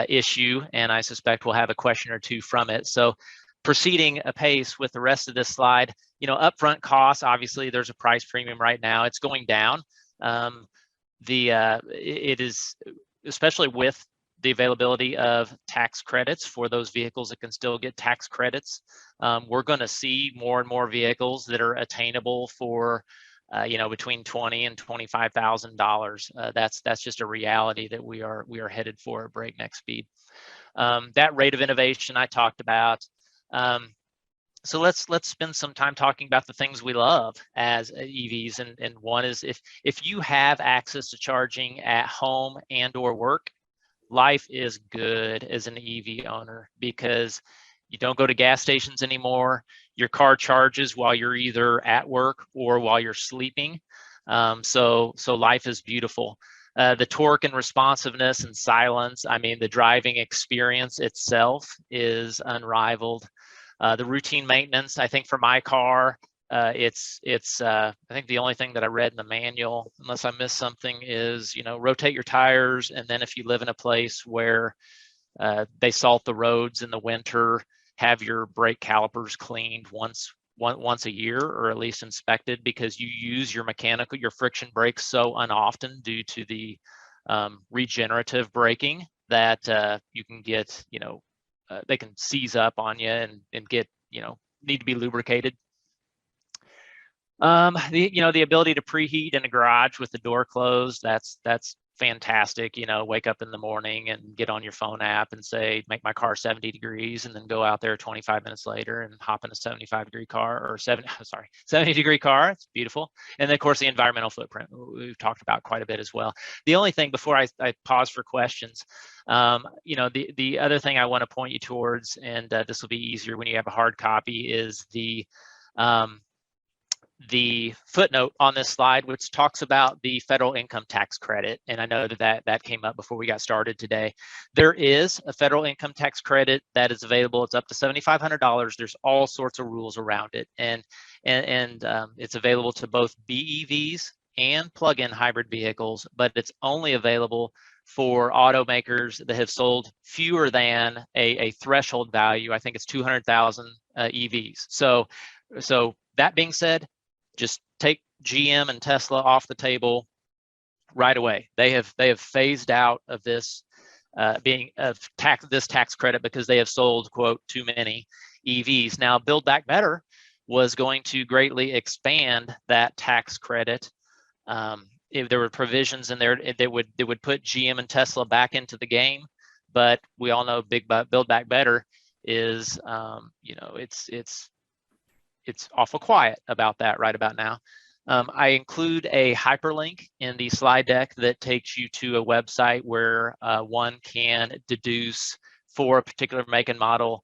issue, and I suspect we'll have a question or two from it. So proceeding apace with the rest of this slide, upfront costs, obviously there's a price premium right now. It's going down. It is, especially with the availability of tax credits for those vehicles that can still get tax credits. We're going to see more and more vehicles that are attainable for between $20,000 and $25,000. That's just a reality that we are headed for at breakneck speed. That rate of innovation I talked about. So let's spend some time talking about the things we love as EVs, and one is if you have access to charging at home and or work, life is good as an EV owner, because you don't go to gas stations anymore. Your car charges while you're either at work or while you're sleeping. So life is beautiful. The torque and responsiveness and silence, the driving experience itself is unrivaled. The routine maintenance, I think for my car, it's I think the only thing that I read in the manual, unless I missed something, is rotate your tires, and then if you live in a place where they salt the roads in the winter, have your brake calipers cleaned once a year, or at least inspected, because you use your friction brakes so unoften due to the regenerative braking that you can get they can seize up on you and get need to be lubricated. The ability to preheat in a garage with the door closed, that's fantastic. Wake up in the morning and get on your phone app and say, make my car 70 degrees, and then go out there 25 minutes later and hop in a 70-degree car. It's beautiful. And then of course the environmental footprint we've talked about quite a bit as well. The only thing before I pause for questions, the other thing I want to point you towards, and this will be easier when you have a hard copy, is the footnote on this slide, which talks about the federal income tax credit. And I know that came up before we got started today. There is a federal income tax credit that is available. It's up to $7,500. There's all sorts of rules around it. And it's available to both BEVs and plug-in hybrid vehicles, but it's only available for automakers that have sold fewer than a threshold value. I think it's 200,000 EVs. So that being said, just take GM and Tesla off the table right away. They have phased out of this this tax credit because they have sold, quote, too many EVs. Now, Build Back Better was going to greatly expand that tax credit. If there were provisions in there that would put GM and Tesla back into the game, but we all know Build Back Better is it's awful quiet about that right about now. I include a hyperlink in the slide deck that takes you to a website where one can deduce for a particular make and model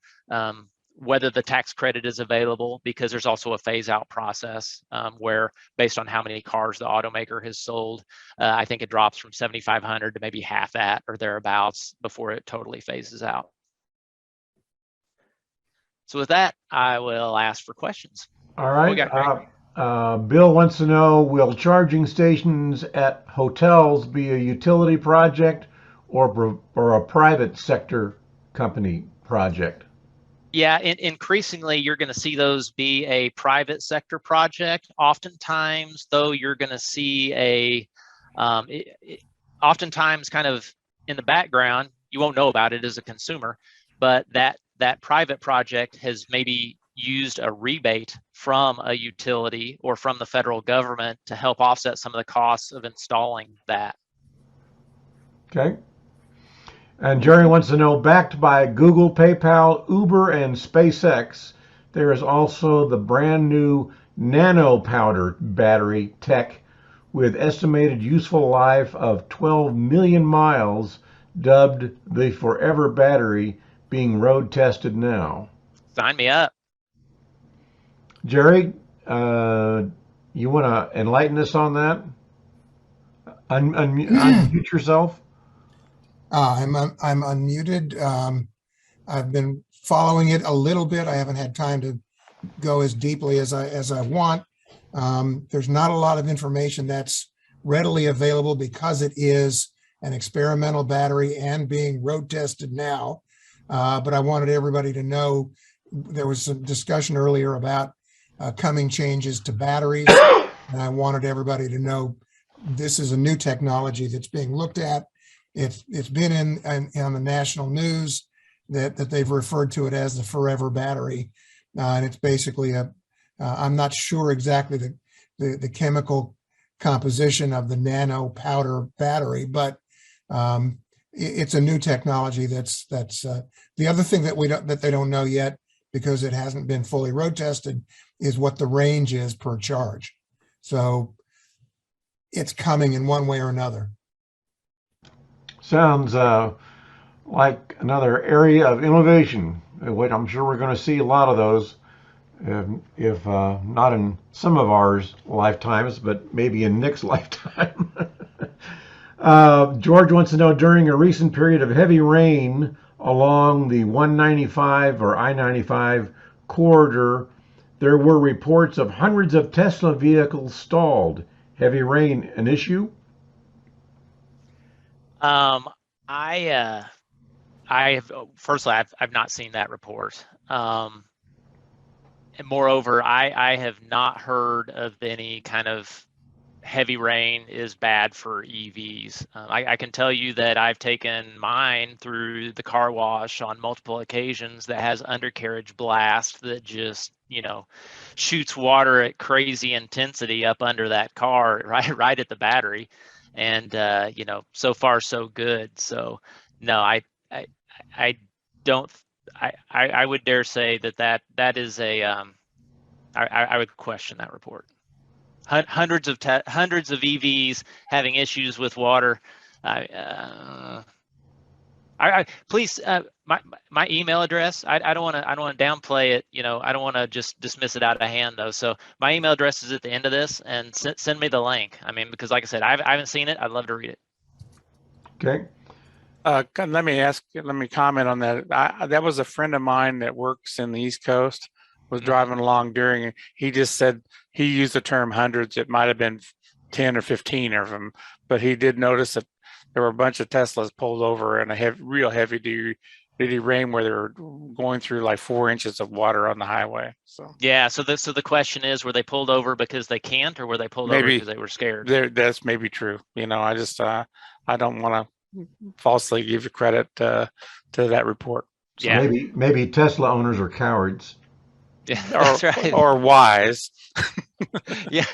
whether the tax credit is available, because there's also a phase out process where, based on how many cars the automaker has sold, I think it drops from 7,500 to maybe half that or thereabouts before it totally phases out. So with that, I will ask for questions. All right. Bill wants to know, will charging stations at hotels be a utility project or a private sector company project? Yeah, increasingly, you're going to see those be a private sector project. Oftentimes, though, you're going to see oftentimes kind of in the background, you won't know about it as a consumer, but that private project has maybe used a rebate from a utility or from the federal government to help offset some of the costs of installing that. Okay. And Jerry wants to know, backed by Google, PayPal, Uber, and SpaceX, there is also the brand new nano powder battery tech with estimated useful life of 12 million miles, dubbed the Forever Battery, being road tested now. Sign me up. Jerry, you want to enlighten us on that? Unmute yourself. I'm unmuted. I've been following it a little bit. I haven't had time to go as deeply as I want. There's not a lot of information that's readily available because it is an experimental battery and being road tested now. But I wanted everybody to know there was some discussion earlier about coming changes to batteries. And I wanted everybody to know this is a new technology that's being looked at. It's been in the national news that they've referred to it as the Forever Battery, and it's basically I'm not sure exactly the chemical composition of the nano powder battery, but it's a new technology. That's the other thing that they don't know yet, because it hasn't been fully road tested, is what the range is per charge. So it's coming in one way or another. Sounds like another area of innovation. What I'm sure we're going to see a lot of those, if not in some of our lifetimes, but maybe in Nick's lifetime. George wants to know, during a recent period of heavy rain along the 195 or I-95 corridor, there were reports of hundreds of Tesla vehicles stalled. Heavy rain an issue? I've not seen that report. And moreover, I have not heard of any kind of heavy rain is bad for EVs. I can tell you that I've taken mine through the car wash on multiple occasions that has undercarriage blast that just, shoots water at crazy intensity up under that car, right at the battery. And, so far so good. So no, I don't, I would dare say that is I would question that report. Hundreds of EVs having issues with water. Please, my email address. I don't want to downplay it. I don't want to just dismiss it out of hand though. So my email address is at the end of this, and send me the link. Because like I said, I haven't seen it. I'd love to read it. Okay. Let me comment on that. That was a friend of mine that works in the East Coast, was driving along during, he just said he used the term hundreds. It might have been 10 or 15 of them, but he did notice that there were a bunch of Teslas pulled over in a real heavy duty rain where they were going through like 4 inches of water on the highway. So yeah, so the question is, were they pulled over because they can't, or were they pulled over because they were scared? That's maybe true. I just I don't want to falsely give you credit to that report. So yeah, maybe Tesla owners are cowards. Yeah, that's right. Or wise. Yeah,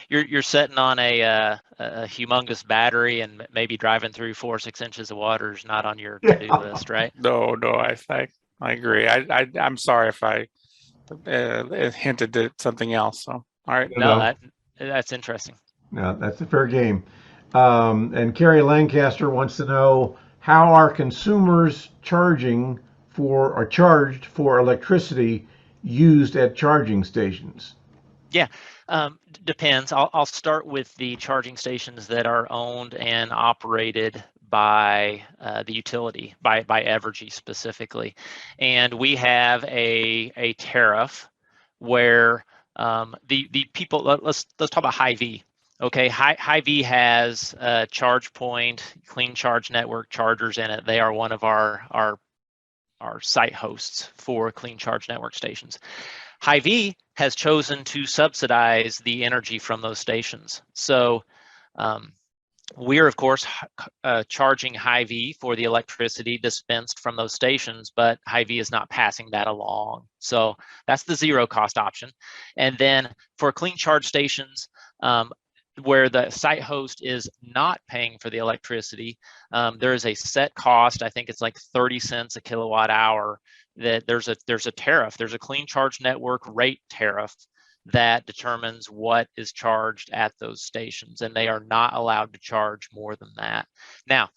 you're sitting on a humongous battery, and maybe driving through 4 or 6 inches of water is not on your to-do list, right? No, I agree. I'm sorry if I hinted at something else. So all right. No, that's interesting. No, that's a fair game. And Carrie Lancaster wants to know, how are consumers charged for electricity used at charging stations? Yeah, depends. I'll start with the charging stations that are owned and operated by the utility, by Evergy specifically. And we have a tariff where the people, let's talk about Hy-Vee. Okay, Hy-Vee has ChargePoint, Clean Charge Network chargers in it. They are one of our site hosts for clean charge network stations. Hy-Vee has chosen to subsidize the energy from those stations. So we're, of course, charging Hy-Vee for the electricity dispensed from those stations, but Hy-Vee is not passing that along. So that's the zero cost option. And then for clean charge stations, where the site host is not paying for the electricity, there is a set cost. I think it's like 30 cents a kilowatt hour. That there's a tariff. There's a clean charge network rate tariff that determines what is charged at those stations, and they are not allowed to charge more than that. Now,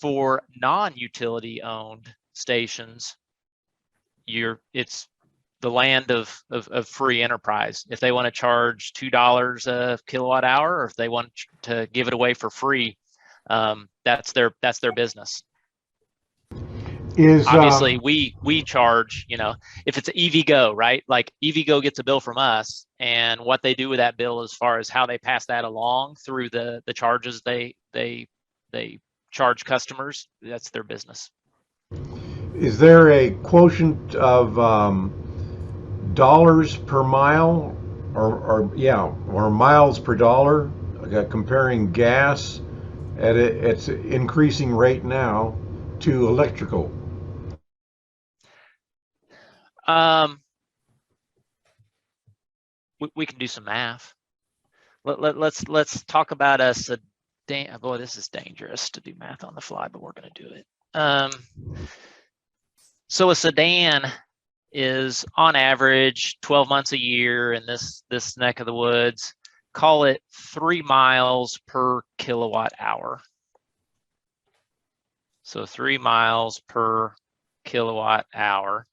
for non-utility owned stations, it's the land of free enterprise. If they want to charge $2 a kilowatt hour, or if they want to give it away for free, that's their business. Obviously we charge, if it's EVgo, right? Like EVgo gets a bill from us, and what they do with that bill as far as how they pass that along through the charges they charge customers, that's their business. Is there a quotient of dollars per mile or miles per dollar, comparing gas at its increasing rate now to electrical? We can do some math. Let's talk about a sedan. Boy, this is dangerous to do math on the fly, but we're going to do it. So a sedan is on average 12 months a year in this neck of the woods. Call it 3 miles per kilowatt hour. So 3 miles per kilowatt hour.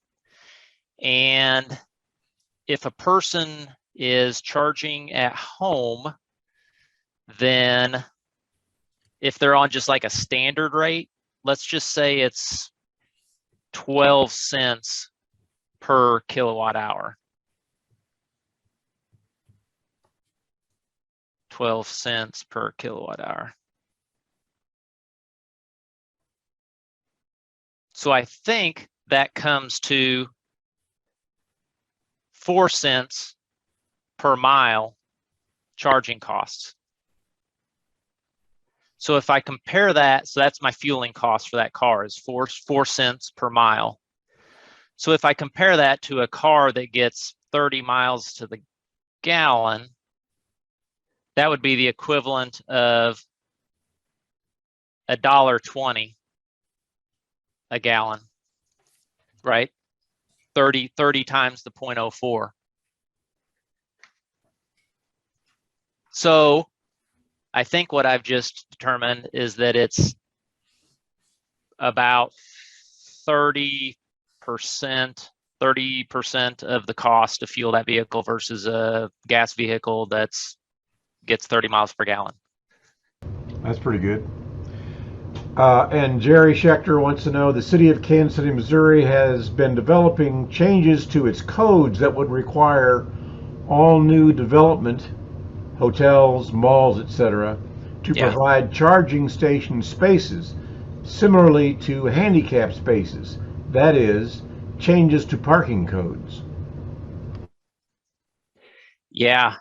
And if a person is charging at home, then if they're on just like a standard rate, let's just say it's 12 cents per kilowatt hour. 12 cents per kilowatt hour. So I think that comes to 4 cents per mile charging costs. So if I compare that, so that's my fueling cost for that car is 4 cents per mile. So if I compare that to a car that gets 30 miles to the gallon, that would be the equivalent of $1.20 a gallon, right? 30 times the 0.04. So I think what I've just determined is that it's about 30% of the cost to fuel that vehicle versus a gas vehicle gets 30 miles per gallon. That's pretty good. And Jerry Schechter wants to know, the city of Kansas City, Missouri has been developing changes to its codes that would require all new development, hotels, malls, etc., to provide charging station spaces similarly to handicap spaces. That is, changes to parking codes. Yeah,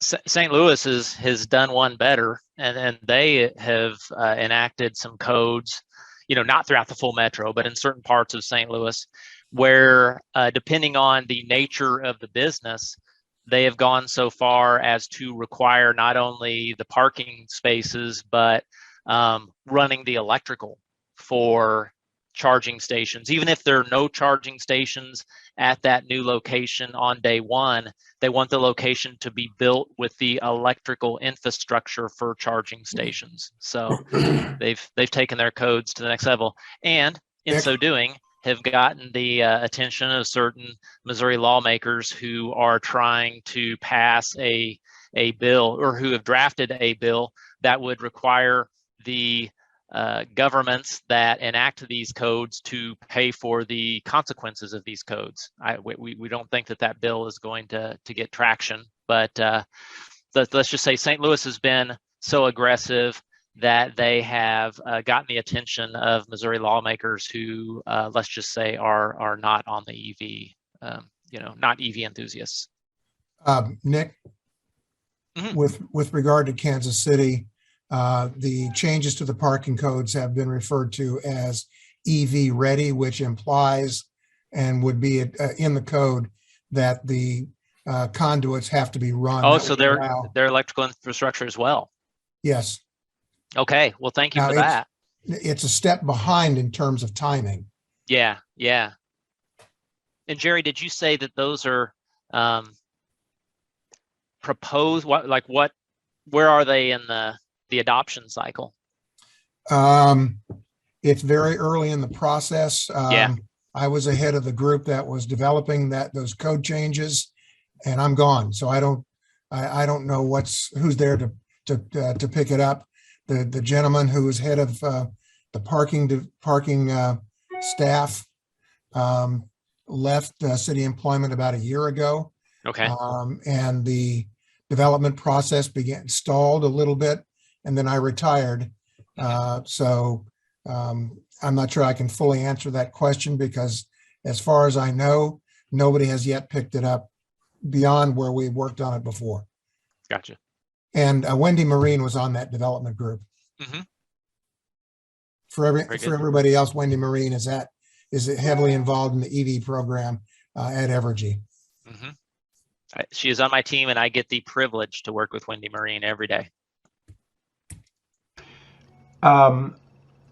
St. Louis has done one better, and they have enacted some codes, not throughout the full metro, but in certain parts of St. Louis, where depending on the nature of the business, they have gone so far as to require not only the parking spaces, but running the electrical for charging stations. Even if there are no charging stations at that new location on day one, they want the location to be built with the electrical infrastructure for charging stations. So they've taken their codes to the next level, and in so doing have gotten the attention of certain Missouri lawmakers who are trying to pass a bill, or who have drafted a bill that would require the governments that enact these codes to pay for the consequences of these codes. We don't think that bill is going to get traction, but let's just say St. Louis has been so aggressive that they have gotten the attention of Missouri lawmakers who, let's just say, are not on the EV, not EV enthusiasts. Nick, with regard to Kansas City, the changes to the parking codes have been referred to as EV ready, which implies and would be in the code that the conduits have to be run. Oh, so they're electrical infrastructure as well. Yes. Okay. Well, thank you for that. It's a step behind in terms of timing. Yeah. Yeah. And Jerry, did you say that those are proposed? Where are they in the adoption cycle? It's very early in the process. I was ahead of the group that was developing those code changes, and I'm gone. So I don't know who's there to pick it up. The gentleman who was head of the parking staff left city employment about a year ago. Okay. And the development process stalled a little bit, and then I retired. So I'm not sure I can fully answer that question, because as far as I know, nobody has yet picked it up beyond where we worked on it before. Gotcha. And Wendy Marine was on that development group. Mm-hmm. For everybody else, Wendy Marine is heavily involved in the EV program at Evergy. Mm-hmm. She is on my team, and I get the privilege to work with Wendy Marine every day.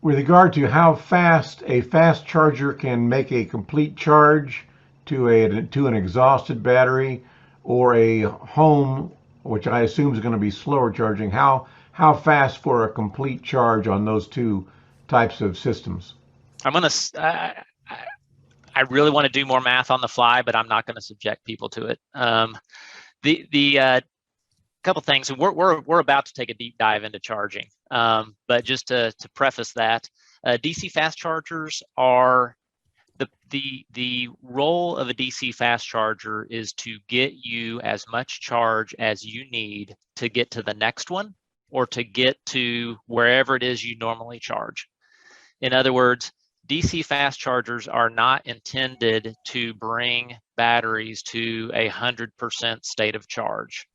With regard to how fast a fast charger can make a complete charge to an exhausted battery, or a home, which I assume is going to be slower charging, how fast for a complete charge on those two types of systems? I really want to do more math on the fly, but I'm not going to subject people to it. The couple things, and we're about to take a deep dive into charging, but just to preface that, DC fast chargers are the role of a DC fast charger is to get you as much charge as you need to get to the next one, or to get to wherever it is you normally charge. In other words, DC fast chargers are not intended to bring batteries to 100% state of charge,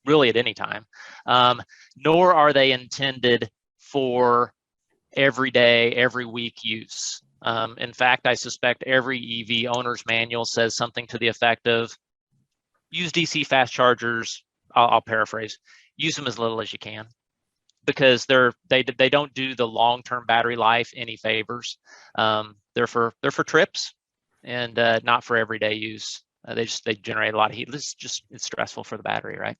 really at any time, nor are they intended for every day, every week use. In fact, I suspect every EV owner's manual says something to the effect of, use DC fast chargers, I'll paraphrase, use them as little as you can, because they don't do the long-term battery life any favors. They're for trips, and not for everyday use. They generate a lot of heat. It's stressful for the battery, right?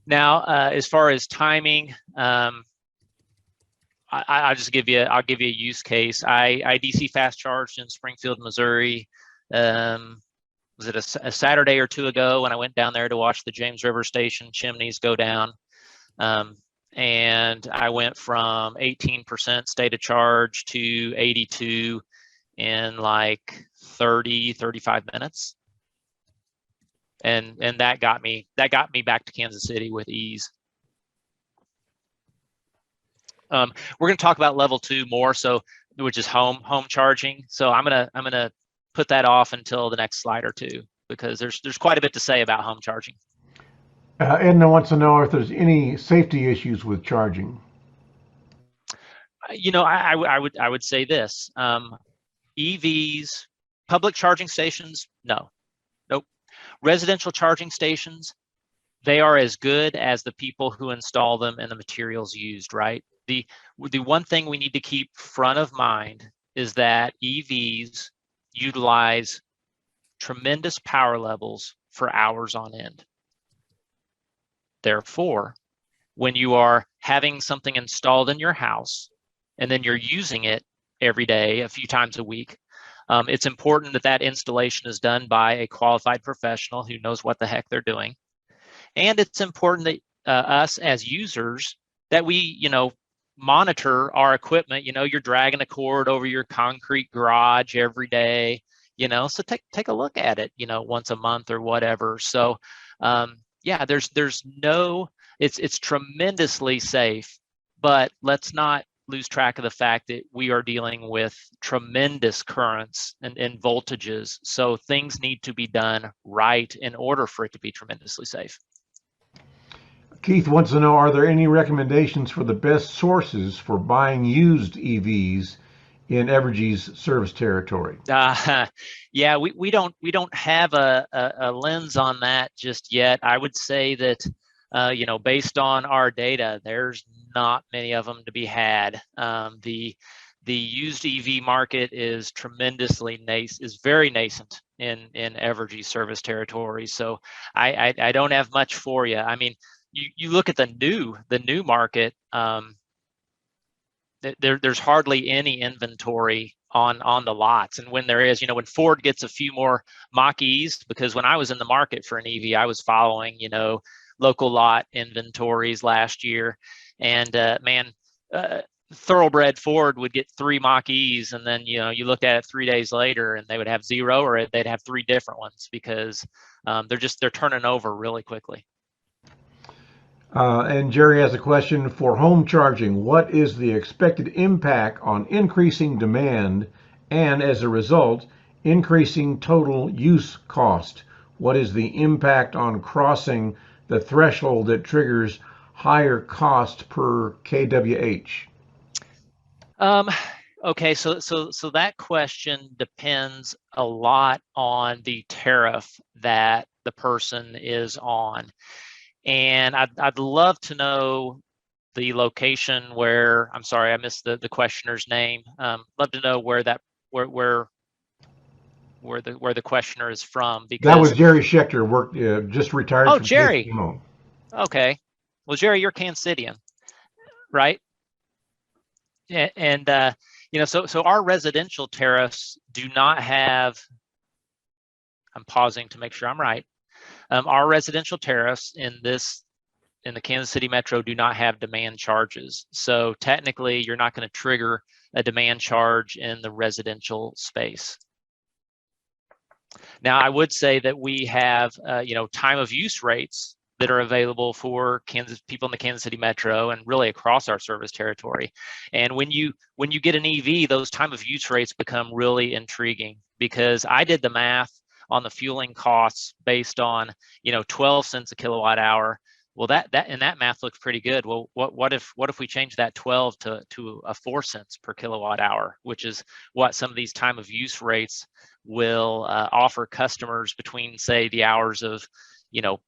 Now, as far as timing, I'll give you a use case. I DC fast charged in Springfield, Missouri. Was it a Saturday or two ago, when I went down there to watch the James River Station chimneys go down? And I went from 18% state of charge to 82 in like 35 minutes. And that got me back to Kansas City with ease. We're going to talk about level 2 more, which is home charging. So I'm gonna put that off until the next slide or two, because there's quite a bit to say about home charging. Edna wants to know if there's any safety issues with charging. I would say this: EVs, public charging stations, nope. Residential charging stations, they are as good as the people who install them and the materials used, right? The one thing we need to keep front of mind is that EVs utilize tremendous power levels for hours on end. Therefore, when you are having something installed in your house and then you're using it every day, a few times a week, it's important that installation is done by a qualified professional who knows what the heck they're doing. And it's important that us as users, that we, monitor our equipment. You're dragging a cord over your concrete garage every day, so take a look at it, once a month or whatever. So yeah, there's no it's tremendously safe, but let's not lose track of the fact that we are dealing with tremendous currents and voltages. So things need to be done right in order for it to be tremendously safe. Keith wants to know, are there any recommendations for the best sources for buying used EVs in Evergy's service territory? Yeah, we don't have a lens on that just yet. I would say that based on our data, there's not many of them to be had. The used EV market is very nascent in Evergy service territory. So I don't have much for you. I mean, you look at the new market. There's hardly any inventory on the lots, and when there is, when Ford gets a few more Mach-E's, because when I was in the market for an EV, I was following local lot inventories last year, and thoroughbred Ford would get 3 Mach-E's, and then you looked at it 3 days later and they would have 0, or they'd have 3 different ones, because they're turning over really quickly. And Jerry has a question for home charging. What is the expected impact on increasing demand and, as a result, increasing total use cost? What is the impact on crossing the threshold that triggers higher cost per kWh? Okay, so that question depends a lot on the tariff that the person is on. And I'd love to know the location where, I'm sorry, I missed the questioner's name. Love to know where the questioner is from, because that was Jerry Schechter, just retired. Oh, from Jerry. KCMO. Okay. Well, Jerry, you're Kansas Cityan, right? Yeah, and so our residential tariffs do not have. I'm pausing to make sure I'm right. Our residential tariffs in the Kansas City Metro do not have demand charges. So technically, you're not going to trigger a demand charge in the residential space. Now, I would say that we have, time of use rates that are available for people in the Kansas City Metro and really across our service territory. And when you get an EV, those time of use rates become really intriguing, because I did the math on the fueling costs based on 12 cents a kilowatt hour. Well, that math looks pretty good. Well, what if we change that 12 to a 4 cents per kilowatt hour, which is what some of these time of use rates will offer customers between, say, the hours of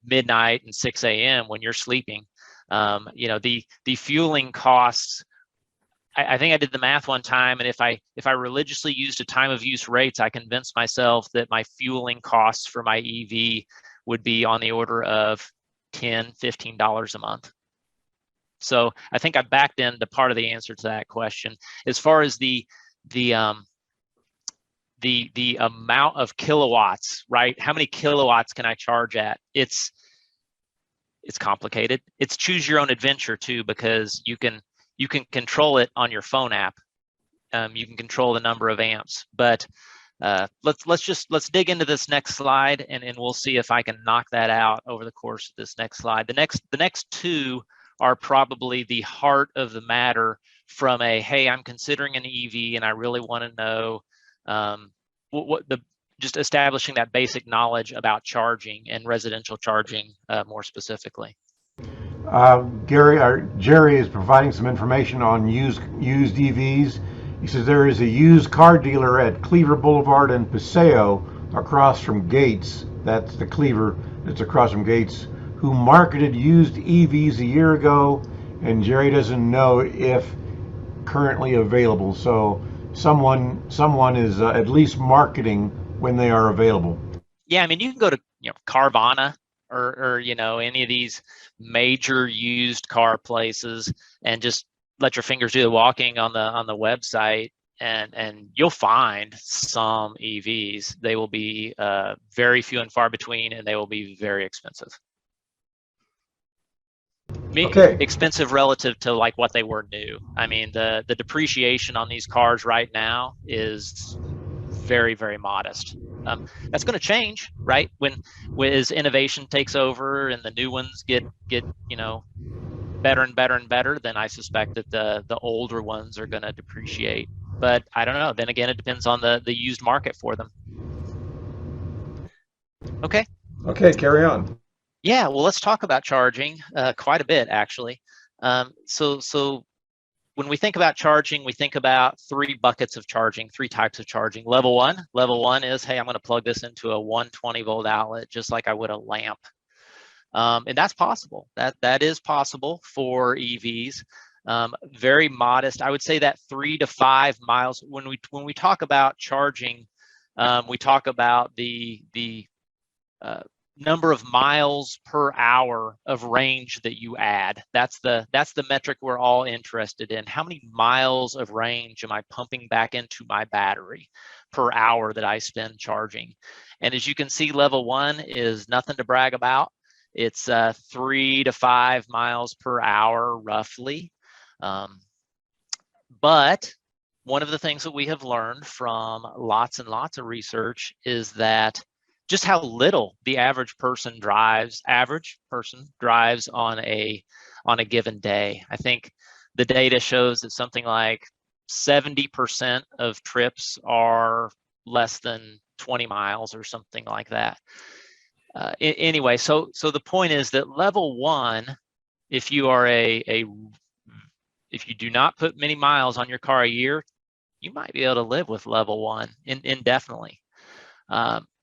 midnight and 6 a.m. when you're sleeping. The fueling costs. I think I did the math one time, and if I religiously used a time of use rates, I convinced myself that my fueling costs for my EV would be on the order of $10, $15 a month. So I think I backed into part of the answer to that question. As far as the amount of kilowatts, right? How many kilowatts can I charge at? It's complicated. It's choose your own adventure too, because you can control it on your phone app. You can control the number of amps, but let's dig into this next slide, and we'll see if I can knock that out over the course of this next slide. The next 2 are probably the heart of the matter from hey, I'm considering an EV and I really want to know just establishing that basic knowledge about charging and residential charging more specifically. Jerry is providing some information on used EVs. He says there is a used car dealer at Cleaver Boulevard and Paseo across from Gates. That's the Cleaver that's across from Gates, who marketed used EVs a year ago, and Jerry doesn't know if currently available. So someone is at least marketing when they are available. Yeah, I mean, you can go to Carvana or any of these major used car places and just let your fingers do the walking on the website, and you'll find some EVs. They will be very few and far between, and they will be very expensive. Okay. Expensive relative to like what they were new. I mean, the depreciation on these cars right now is very, very modest. That's going to change, right? When as innovation takes over and the new ones get better and better and better, then I suspect that the older ones are going to depreciate. But I don't know. Then again, it depends on the used market for them. Okay. Okay, carry on. Yeah, well, let's talk about charging quite a bit, actually. So when we think about charging, we think about three buckets of charging, three types of charging. Level one is, hey, I'm going to plug this into a 120 volt outlet, just like I would a lamp. And that's possible. That is possible for EVs. Very modest. I would say that 3 to 5 miles. When we talk about charging, we talk about the number of miles per hour of range that you add. That's the metric we're all interested in. How many miles of range am I pumping back into my battery per hour that I spend charging? And as you can see, level 1 is nothing to brag about. It's 3 to 5 miles per hour, roughly. But one of the things that we have learned from lots and lots of research is that just how little the average person drives on a given day. I think the data shows that something like 70% of trips are less than 20 miles or something like that. Anyway, so the point is that level 1, if you are if you do not put many miles on your car a year, you might be able to live with level 1 indefinitely.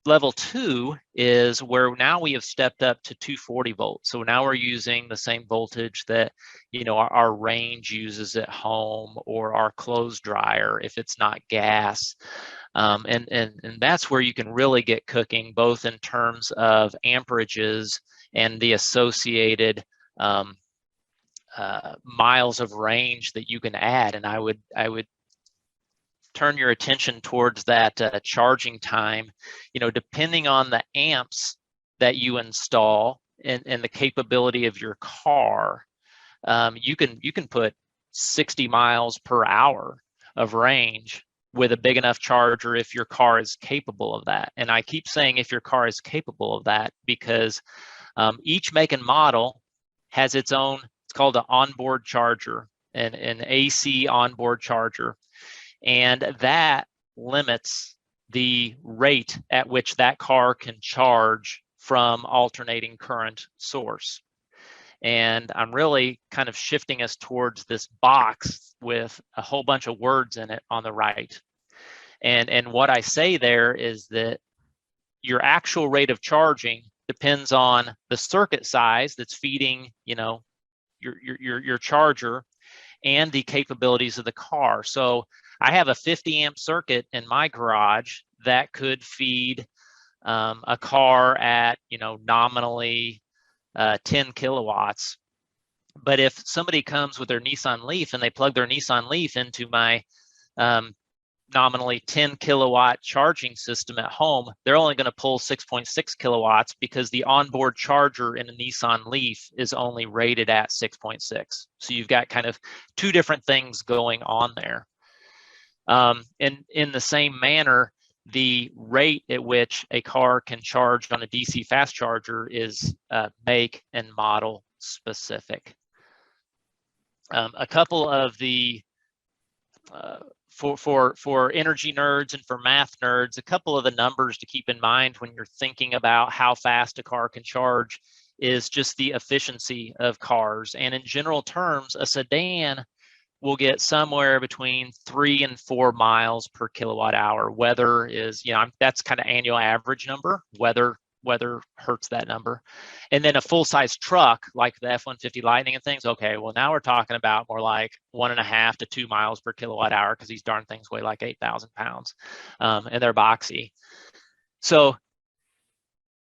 Level 2 is where now we have stepped up to 240 volts. So now we're using the same voltage that our range uses at home, or our clothes dryer if it's not gas. And that's where you can really get cooking, both in terms of amperages and the associated miles of range that you can add. And I would turn your attention towards that charging time. Depending on the amps that you install and the capability of your car, you can put 60 miles per hour of range with a big enough charger if your car is capable of that. And I keep saying if your car is capable of that because each make and model has its own, it's called an onboard charger, an AC onboard charger. And that limits the rate at which that car can charge from alternating current source. And I'm really kind of shifting us towards this box with a whole bunch of words in it on the right. And what I say there is that your actual rate of charging depends on the circuit size that's feeding, your charger, and the capabilities of the car. So I have a 50 amp circuit in my garage that could feed a car at, nominally 10 kilowatts. But if somebody comes with their Nissan Leaf and they plug their Nissan Leaf into my nominally 10 kilowatt charging system at home, they're only going to pull 6.6 kilowatts because the onboard charger in a Nissan Leaf is only rated at 6.6. So you've got kind of two different things going on there. And in the same manner, the rate at which a car can charge on a DC fast charger is make and model specific. A couple of the for energy nerds and for math nerds, a couple of the numbers to keep in mind when you're thinking about how fast a car can charge is just the efficiency of cars. And in general terms, a sedan will get somewhere between 3 and 4 miles per kilowatt hour. Weather is, that's kind of annual average number. Weather hurts that number. And then a full-size truck like the F-150 Lightning and things, okay, well, now we're talking about more like 1.5 to 2 miles per kilowatt hour because these darn things weigh like 8,000 pounds and they're boxy. So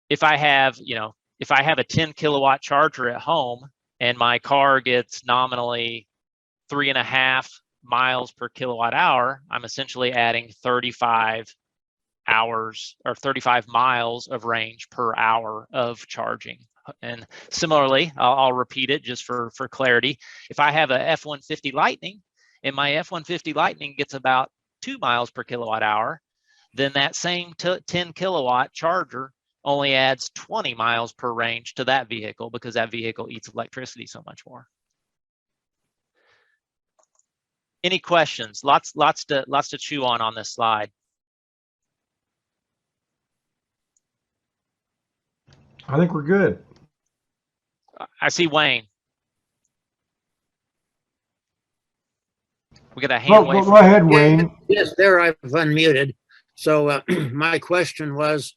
if I have a 10 kilowatt charger at home and my car gets nominally 3.5 miles per kilowatt hour, I'm essentially adding 35 hours or 35 miles of range per hour of charging. And similarly, I'll repeat it just for clarity. If I have a F-150 Lightning and my F-150 Lightning gets about 2 miles per kilowatt hour, then that same 10 kilowatt charger only adds 20 miles per range to that vehicle because that vehicle eats electricity so much more. Any questions? Lots to chew on this slide. I think we're good. I see Wayne. We got a hand wave. Go ahead, Wayne. Yes, there I've unmuted. So my question was,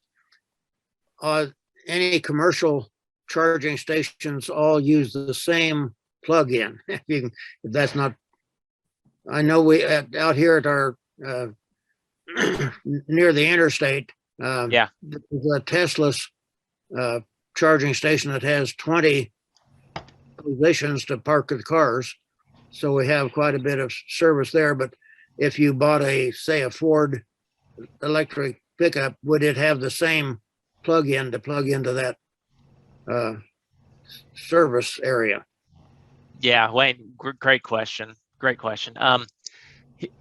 any commercial charging stations all use the same plug-in? If that's not, I know we out here at our near the interstate, Yeah, there's a Tesla's charging station that has 20 positions to park the cars. So we have quite a bit of service there. But if you bought say a Ford electric pickup, would it have the same plug-in to plug into that service area? yeah, Wayne, great question. Great question.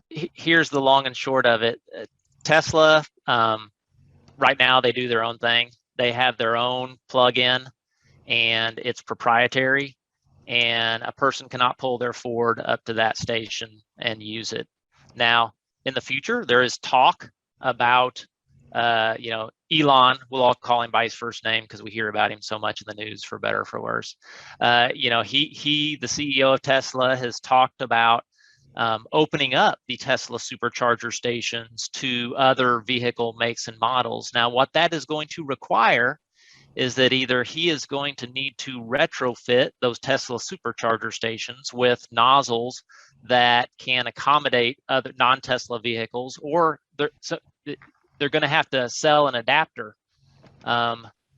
Here's the long and short of it. Tesla, right now they do their own thing. They have their own plug-in and it's proprietary, and a person cannot pull their Ford up to that station and use it. Now, in the future, there is talk about, Elon, we'll all call him by his first name because we hear about him so much in the news, for better or for worse. He, the CEO of Tesla, has talked about opening up the Tesla supercharger stations to other vehicle makes and models. Now, what that is going to require is that either he is going to need to retrofit those Tesla supercharger stations with nozzles that can accommodate other non-Tesla vehicles, or they're going to have to sell an adapter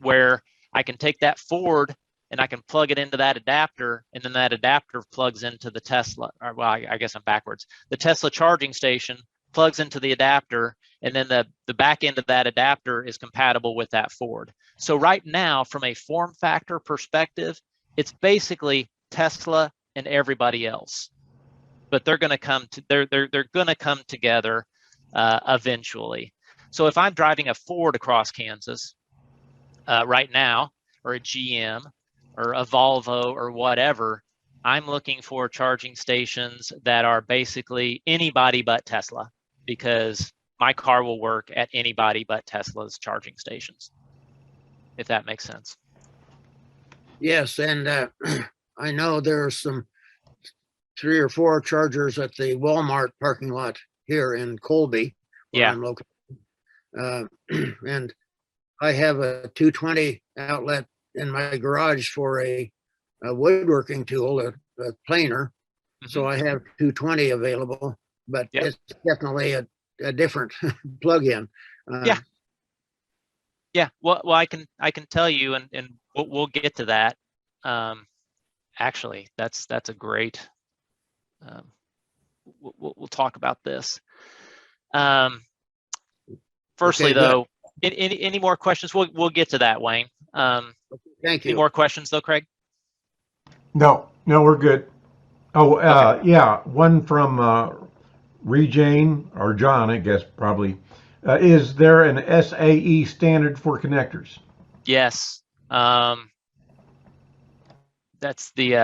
where I can take that Ford and I can plug it into that adapter, and then that adapter plugs into the Tesla, or well, I guess I'm backwards. The Tesla charging station plugs into the adapter, and then the back end of that adapter is compatible with that Ford. So right now, from a form factor perspective, it's basically Tesla and everybody else, but they're going to come together eventually. So if I'm driving a Ford across Kansas right now, or a GM, or a Volvo, or whatever, I'm looking for charging stations that are basically anybody but Tesla, because my car will work at anybody but Tesla's charging stations, if that makes sense. Yes, and I know there's some 3 or 4 chargers at the Walmart parking lot here in Colby, where Yeah. I'm located. And I have a 220 outlet in my garage for a woodworking tool, a planer. Mm-hmm. So I have 220 available, but Yep. it's definitely a different plug-in. Yeah. Well, I can tell you, and we'll get to that. Actually, that's a great. We'll talk about this. Firstly, Okay, though, any more questions? We'll get to that, Wayne. Thank you. Any more questions, though, Craig? No, we're good. Oh, Okay. yeah, one from Rejane, or John, I guess, probably. Is there an SAE standard for connectors? Yes. That's the.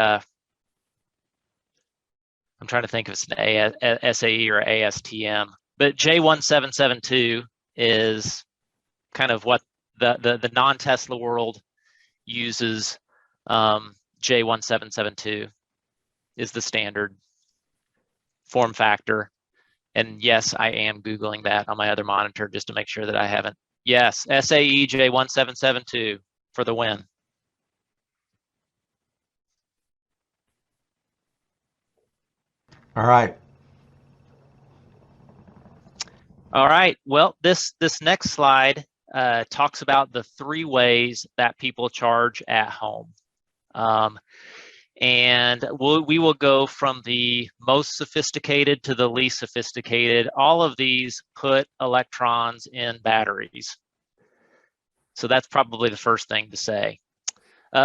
I'm trying to think if it's an SAE or ASTM, but J1772 is kind of what the non-Tesla world uses. J1772 is the standard form factor. And yes, I am Googling that on my other monitor just to make sure that I haven't. Yes, SAE J1772 for the win. All right. All right. Well, this next slide talks about the 3 ways that people charge at home. And we will go from the most sophisticated to the least sophisticated. All of these put electrons in batteries. So that's probably the first thing to say.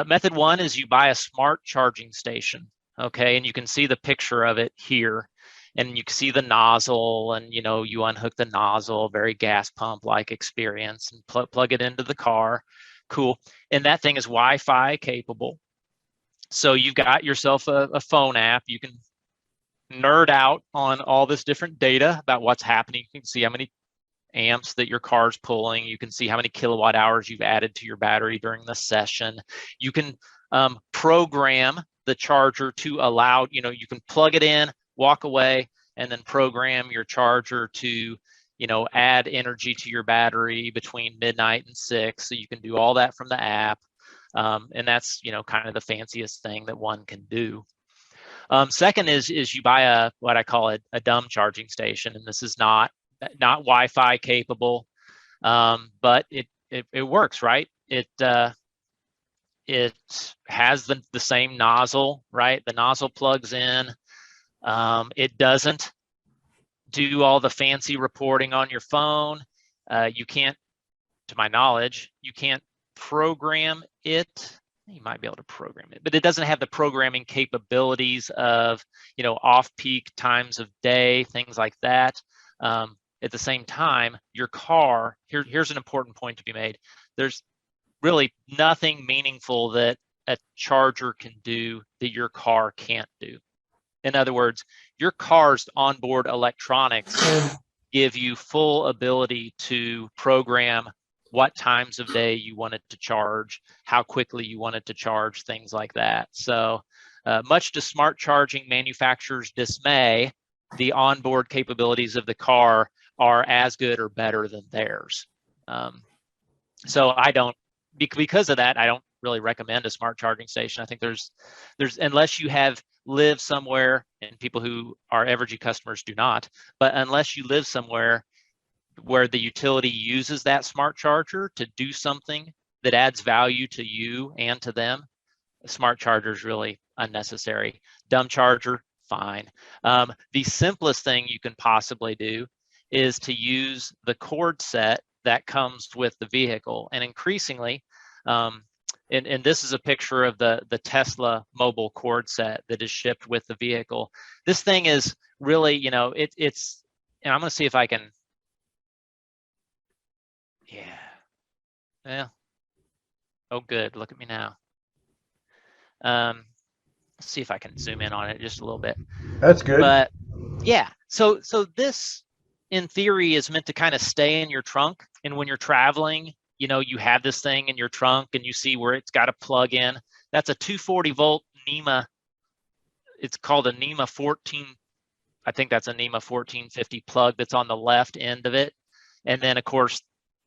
Method 1 is you buy a smart charging station, okay? And you can see the picture of it here. and you can see the nozzle, and you unhook the nozzle, very gas pump like experience, and plug it into the car. Cool. And that thing is Wi-Fi capable. So you've got yourself a phone app. You can nerd out on all this different data about what's happening. You can see how many amps that your car's pulling. You can see how many kilowatt hours you've added to your battery during the session. You can program the charger to allow, you can plug it in, walk away, and then program your charger to, add energy to your battery between midnight and 6. So you can do all that from the app. And that's, kind of the fanciest thing that one can do. Second is you buy what I call a dumb charging station, and this is not Wi-Fi capable, but it works, right? It has the same nozzle, right? The nozzle plugs in. It doesn't do all the fancy reporting on your phone. You can't, to my knowledge, you can't program it. You might be able to program it, but it doesn't have the programming capabilities of, off-peak times of day, things like that. At the same time, your car, here's an important point to be made. There's really nothing meaningful that a charger can do that your car can't do. In other words, your car's onboard electronics give you full ability to program what times of day you want it to charge, how quickly you want it to charge, things like that. So much to smart charging manufacturers' dismay, the onboard capabilities of the car are as good or better than theirs. So because of that, I don't really recommend a smart charging station. I think there's unless you have lived somewhere, and people who are Evergy customers do not, but unless you live somewhere where the utility uses that smart charger to do something that adds value to you and to them, a smart charger is really unnecessary. Dumb charger, fine. The simplest thing you can possibly do is to use the cord set that comes with the vehicle. And increasingly, and this is a picture of the Tesla mobile cord set that is shipped with the vehicle. This thing is really, it's, and I'm going to see if I can, yeah. Oh, good. Look at me now. Let's see if I can zoom in on it just a little bit. That's good. But yeah, so this in theory is meant to kind of stay in your trunk. And when you're traveling, you have this thing in your trunk and you see where it's got a plug in. That's a 240 volt NEMA. It's called a NEMA 14. I think that's a NEMA 1450 plug that's on the left end of it. And then of course,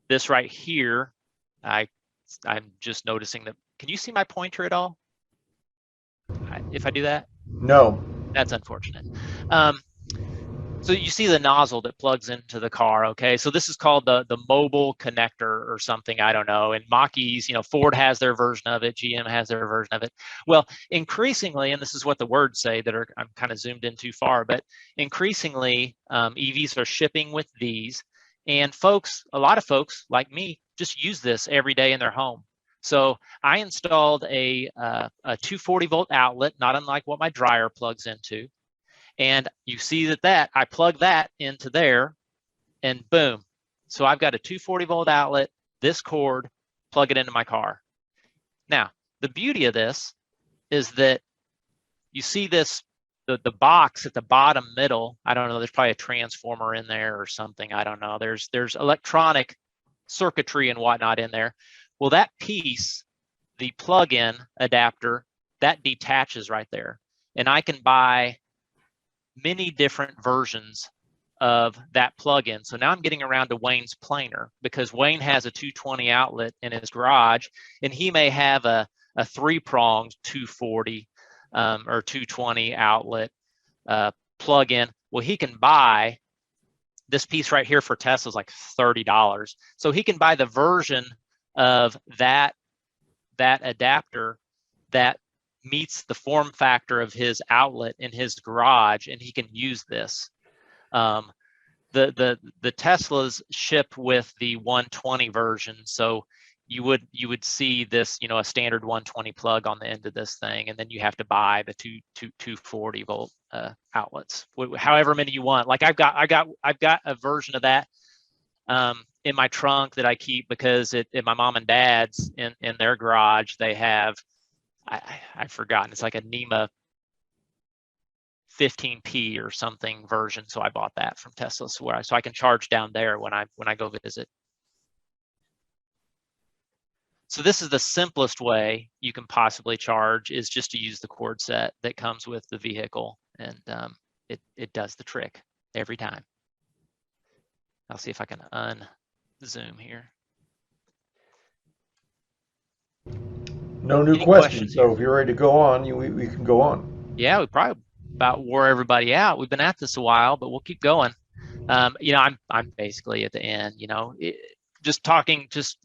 this right here, I'm just noticing that. Can you see my pointer at all? If I do that? No. That's unfortunate. So you see the nozzle that plugs into the car, okay? So this is called the mobile connector or something, I don't know. And Mach-E's, Ford has their version of it, GM has their version of it. Well, increasingly, and this is what the words say that I'm kind of zoomed in too far, but increasingly EVs are shipping with these. And a lot of folks like me just use this every day in their home. So I installed a 240 volt outlet, not unlike what my dryer plugs into. And you see that I plug that into there and boom. So I've got a 240 volt outlet, this cord, plug it into my car. Now, the beauty of this is that you see this, the box at the bottom middle, I don't know, there's probably a transformer in there or something, I don't know. There's electronic circuitry and whatnot in there. Well, that piece, the plug-in adapter, that detaches right there. And I can buy many different versions of that plug-in. So now I'm getting around to Wayne's planer, because Wayne has a 220 outlet in his garage, and he may have a 3-pronged 240 or 220 outlet plug-in. Well, he can buy this piece right here for Tesla's like $30. So he can buy the version of that adapter that meets the form factor of his outlet in his garage, and he can use this. The Teslas ship with the 120 version, so you would see this, you know, a standard 120 plug on the end of this thing, and then you have to buy the 240 volt outlets, however many you want. Like I've got a version of that in my trunk that I keep because at my mom and dad's in their garage they have, I've forgotten, it's like a NEMA 15P or something version. So I bought that from Tesla, so I can charge down there when I go visit. So this is the simplest way you can possibly charge, is just to use the cord set that comes with the vehicle, and it does the trick every time. I'll see if I can unzoom here. No new Any questions. So here? if you're ready to go on, we can go on. Yeah, we probably about wore everybody out. We've been at this a while, but we'll keep going. You know, I'm basically at the end. You know, just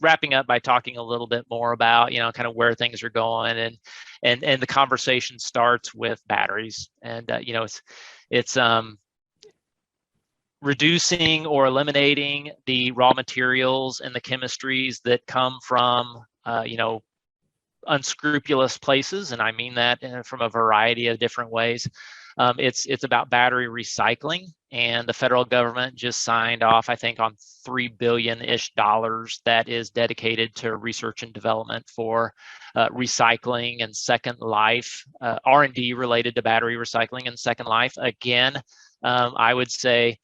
wrapping up by talking a little bit more about, you know, kind of where things are going, and the conversation starts with batteries, and you know, it's reducing or eliminating the raw materials and the chemistries that come from you know, unscrupulous places, and I mean that from a variety of different ways. It's about battery recycling, and the federal government just signed off, I think, on $3 billion-ish that is dedicated to research and development for recycling and second life, R&D related to battery recycling and second life. Again, I would say,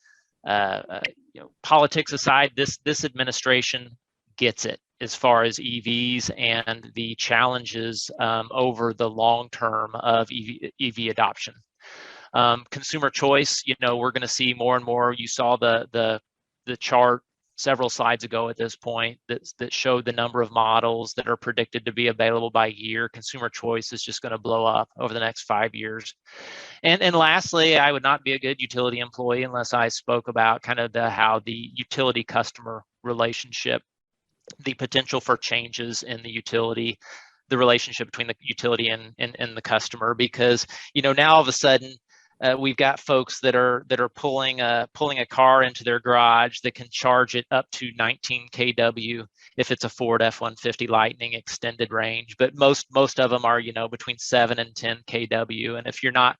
you know, politics aside, this administration gets it as far as EVs and the challenges over the long term of EV adoption. Consumer choice, you know, we're going to see more and more. You saw the chart several slides ago at this point that showed the number of models that are predicted to be available by year. Consumer choice is just going to blow up over the next 5 years. And lastly, I would not be a good utility employee unless I spoke about kind of how the utility customer relationship, the potential for changes in the utility, the relationship between the utility and the customer, because, you know, now all of a sudden we've got folks that are pulling a car into their garage that can charge it up to 19 kW if it's a Ford F-150 Lightning extended range, but most of them are, you know, between 7 and 10 kW. And if you're not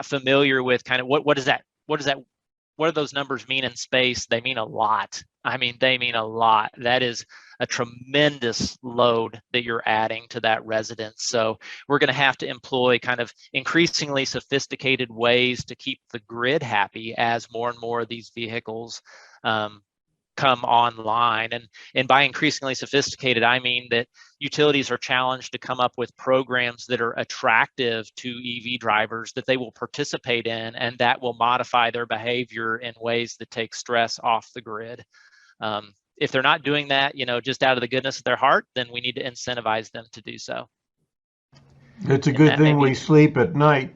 familiar with kind of what do those numbers mean in space, they mean a lot. I mean, they mean a lot. That is a tremendous load that you're adding to that residence. So we're going to have to employ kind of increasingly sophisticated ways to keep the grid happy as more and more of these vehicles come online. And by increasingly sophisticated, I mean that utilities are challenged to come up with programs that are attractive to EV drivers that they will participate in, and that will modify their behavior in ways that take stress off the grid. If they're not doing that, you know, just out of the goodness of their heart, then we need to incentivize them to do so. It's a good thing we sleep at night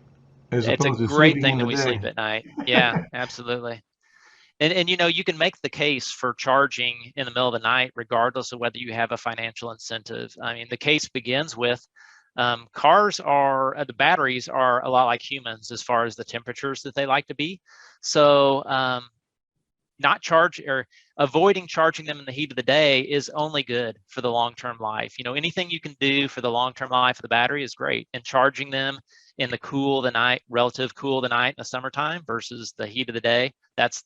as opposed to sleeping in the day. It's a great thing that we sleep at night. Yeah, absolutely. And you know, you can make the case for charging in the middle of the night regardless of whether you have a financial incentive. I mean, the case begins with the batteries are a lot like humans as far as the temperatures that they like to be. So avoiding charging them in the heat of the day is only good for the long-term life. You know, anything you can do for the long-term life of the battery is great. And charging them in the relative cool of the night in the summertime versus the heat of the day, that's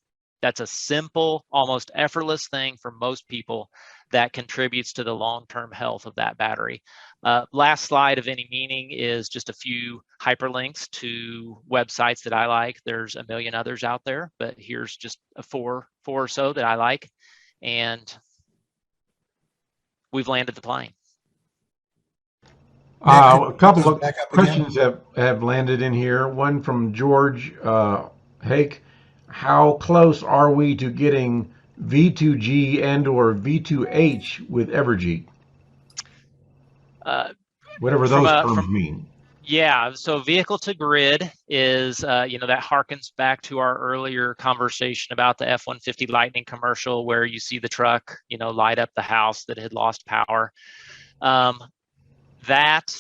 a simple, almost effortless thing for most people that contributes to the long-term health of that battery. Last slide of any meaning is just a few hyperlinks to websites that I like. There's a million others out there, but here's just four or so that I like. And we've landed the plane. A couple of questions have landed in here. One from George Hake. How close are we to getting V2G and or V2H with Evergy? Whatever those terms mean. Yeah, so vehicle to grid is, you know, that harkens back to our earlier conversation about the F-150 Lightning commercial where you see the truck, you know, light up the house that had lost power. That,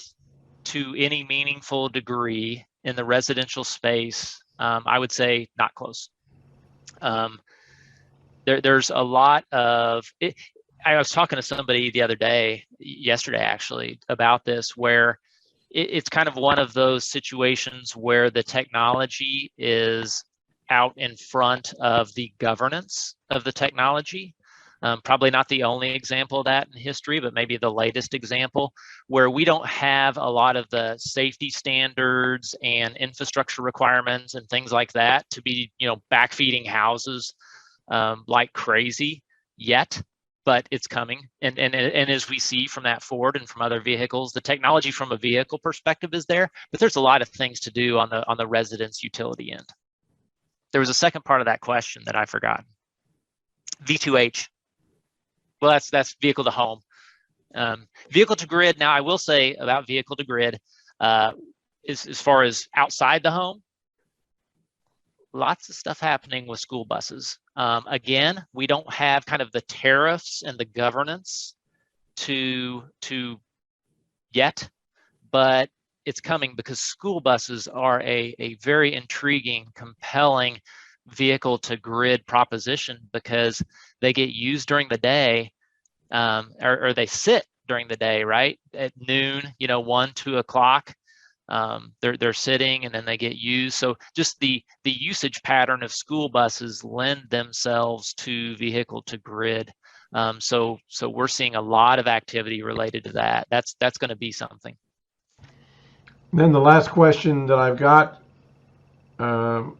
to any meaningful degree in the residential space, I would say not close. There's a lot of I was talking to somebody the other day, yesterday actually, about this, where it's kind of one of those situations where the technology is out in front of the governance of the technology. Probably not the only example of that in history, but maybe the latest example, where we don't have a lot of the safety standards and infrastructure requirements and things like that to be, backfeeding houses like crazy yet. But it's coming, and as we see from that Ford and from other vehicles, the technology from a vehicle perspective is there, but there's a lot of things to do on the residence utility end. There was a second part of that question that I forgot. V2H. Well, that's vehicle to home. Vehicle to grid. Now, I will say about vehicle to grid, as far as outside the home, lots of stuff happening with school buses. Again, we don't have kind of the tariffs and the governance to yet, but it's coming, because school buses are a very intriguing, compelling vehicle to grid proposition, because they get used during the day, or they sit during the day, right? At noon, 1, 2 o'clock. They're sitting and then they get used. So just the usage pattern of school buses lend themselves to vehicle to grid. So we're seeing a lot of activity related to that. That's going to be something. Then the last question that I've got, now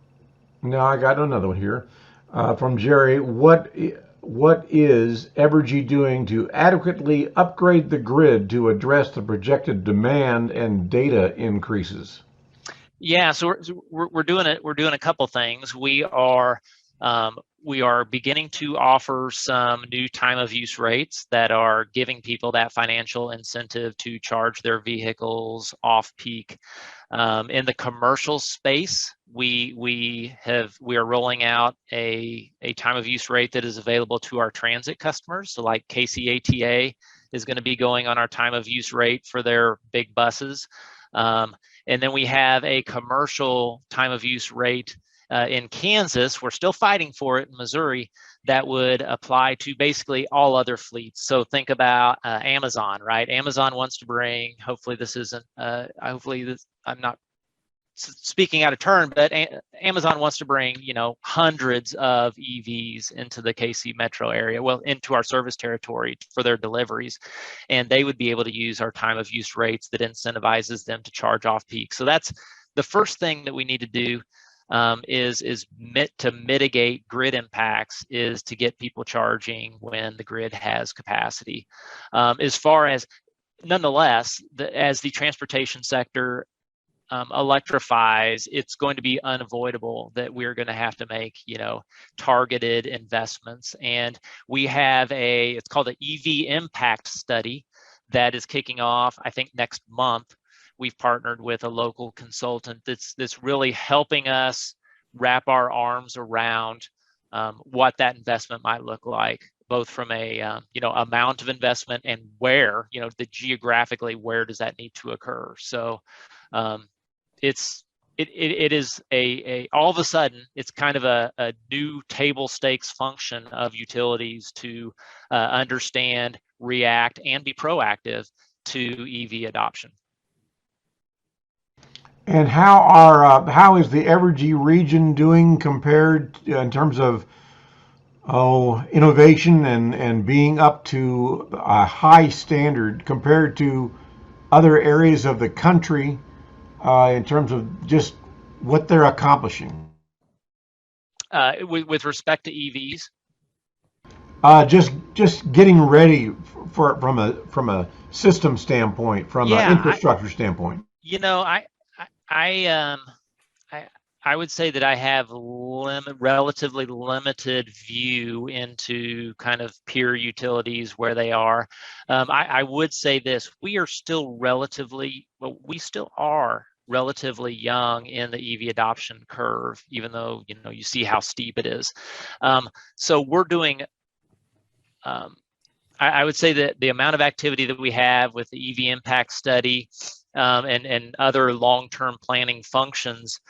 I got another one here from Jerry. What is Evergy doing to adequately upgrade the grid to address the projected demand and data increases? Yeah, so we're doing it. We're doing a couple things. We are beginning to offer some new time of use rates that are giving people that financial incentive to charge their vehicles off peak. In the commercial space, we are rolling out a time of use rate that is available to our transit customers. So like KCATA is going to be going on our time of use rate for their big buses. And then we have a commercial time of use rate in Kansas. We're still fighting for it in Missouri, that would apply to basically all other fleets. So think about Amazon, right? Amazon wants to bring, hopefully this isn't, I'm not speaking out of turn, but Amazon wants to bring, hundreds of EVs into the KC metro area, well, into our service territory for their deliveries. And they would be able to use our time of use rates that incentivizes them to charge off peak. So that's the first thing that we need to do, to mitigate grid impacts, is to get people charging when the grid has capacity. As far as, nonetheless, as the transportation sector electrifies, it's going to be unavoidable that we're going to have to make, targeted investments. And we have it's called an EV impact study that is kicking off, I think, next month. We've partnered with a local consultant that's really helping us wrap our arms around what that investment might look like, both from a amount of investment and where, geographically, where does that need to occur. So it is all of a sudden, it's kind of a new table stakes function of utilities to understand, react, and be proactive to EV adoption. And how is the Evergy region doing compared in terms of innovation and being up to a high standard compared to other areas of the country in terms of just what they're accomplishing? With respect to EVs? Just getting ready from a system standpoint, from an infrastructure standpoint. I would say that I have relatively limited view into kind of peer utilities where they are. I would say this: we still are relatively young in the EV adoption curve, even though you see how steep it is. So we're doing. I would say that the amount of activity that we have with the EV impact study and other long-term planning functions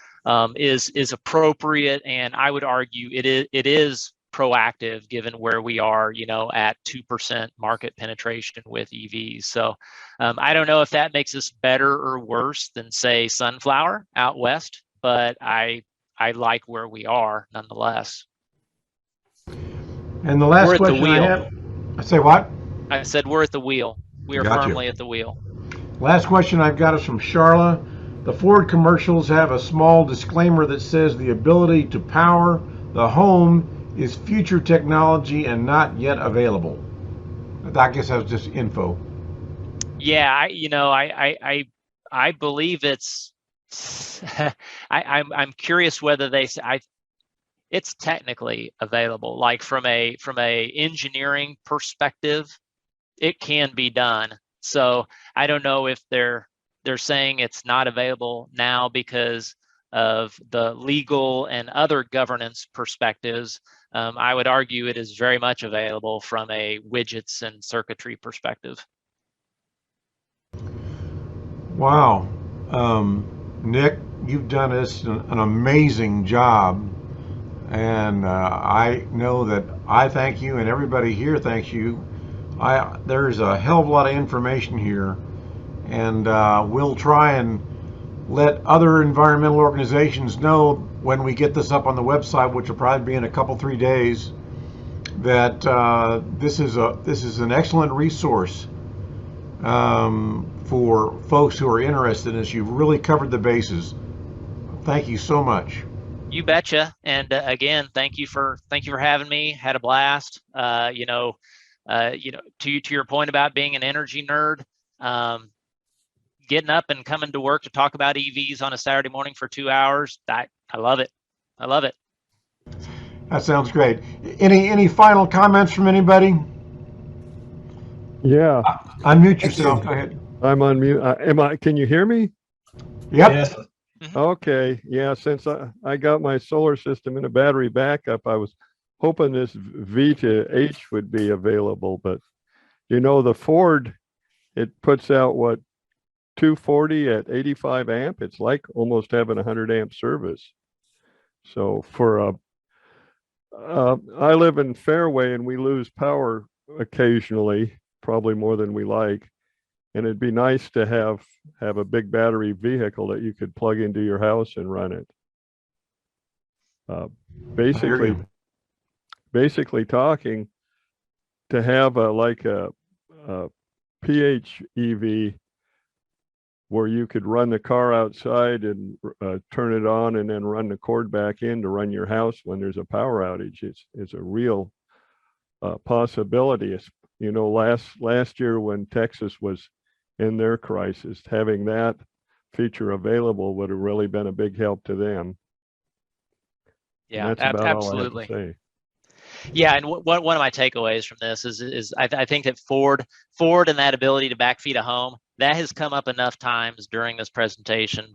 is appropriate, and I would argue it is proactive given where we are, at 2% market penetration with EVs. So I don't know if that makes us better or worse than, say, sunflower out west, but I like where we are nonetheless. And the last We're at the question I wheel. have, I say what? I said we're at the wheel. We are Gotcha. firmly at the wheel. Last question I've got is from Charla. The Ford commercials have a small disclaimer that says the ability to power the home is future technology and not yet available. I guess that was just info. Yeah, I believe it's. I'm curious whether they say it's technically available. Like from a engineering perspective, it can be done. So I don't know if they're saying it's not available now because of the legal and other governance perspectives. I would argue it is very much available from a widgets and circuitry perspective. Wow. Nick, you've done this an amazing job. And I know that I thank you and everybody here thanks you. There's a hell of a lot of information here. And we'll try and let other environmental organizations know when we get this up on the website, which will probably be in a couple, 3 days, that this is an excellent resource for folks who are interested in this. You've really covered the bases. Thank you so much. You betcha. And again, thank you for having me. Had a blast. To your point about being an energy nerd, getting up and coming to work to talk about EVs on a Saturday morning for 2 hours, I love it. I love it. That sounds great. Any final comments from anybody? Yeah. Unmute yourself. Go ahead. I'm on mute. Can you hear me? Yep. Yes. Okay. Yeah. Since I got my solar system in a battery backup, I was hoping this V to H would be available, but the Ford, it puts out 240 at 85 amp. It's like almost having 100 amp service. So I live in Fairway and we lose power occasionally, probably more than we like. And it'd be nice to have a big battery vehicle that you could plug into your house and run it. Basically talking to have a PHEV where you could run the car outside and turn it on and then run the cord back in to run your house when there's a power outage. It's a real possibility. Last year when Texas was in their crisis, having that feature available would have really been a big help to them. Yeah, and that's about absolutely. all I have to say. Yeah, and one of my takeaways from this is I think that Ford and that ability to backfeed a home, that has come up enough times during this presentation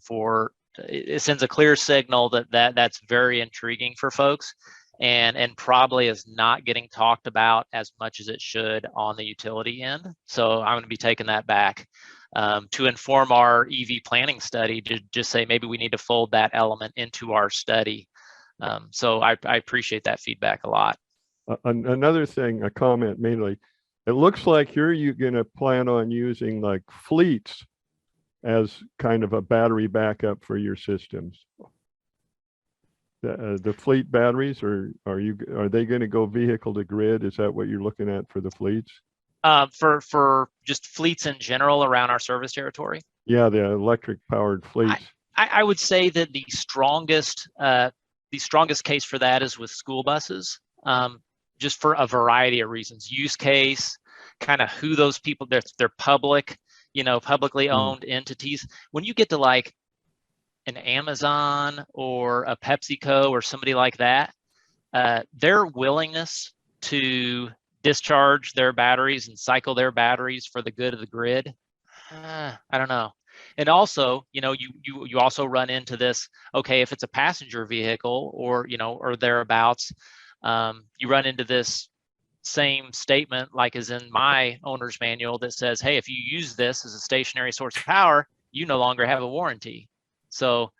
it sends a clear signal that's very intriguing for folks and probably is not getting talked about as much as it should on the utility end. So I'm going to be taking that back to inform our EV planning study, to just say maybe we need to fold that element into our study. So I appreciate that feedback a lot. Another thing, a comment mainly, it looks like you're going to plan on using like fleets as kind of a battery backup for your systems. The fleet batteries, or are they going to go vehicle to grid? Is that what you're looking at for the fleets? For just fleets in general around our service territory? Yeah, the electric powered fleets. I would say that the strongest case for that is with school buses. Just for a variety of reasons, use case, kind of who those people, they're public, publicly owned entities. When you get to like an Amazon or a PepsiCo or somebody like that, their willingness to discharge their batteries and cycle their batteries for the good of the grid, I don't know. And also, you also run into this, okay, if it's a passenger vehicle or thereabouts, you run into this same statement like is in my owner's manual that says, hey, if you use this as a stationary source of power, you no longer have a warranty. So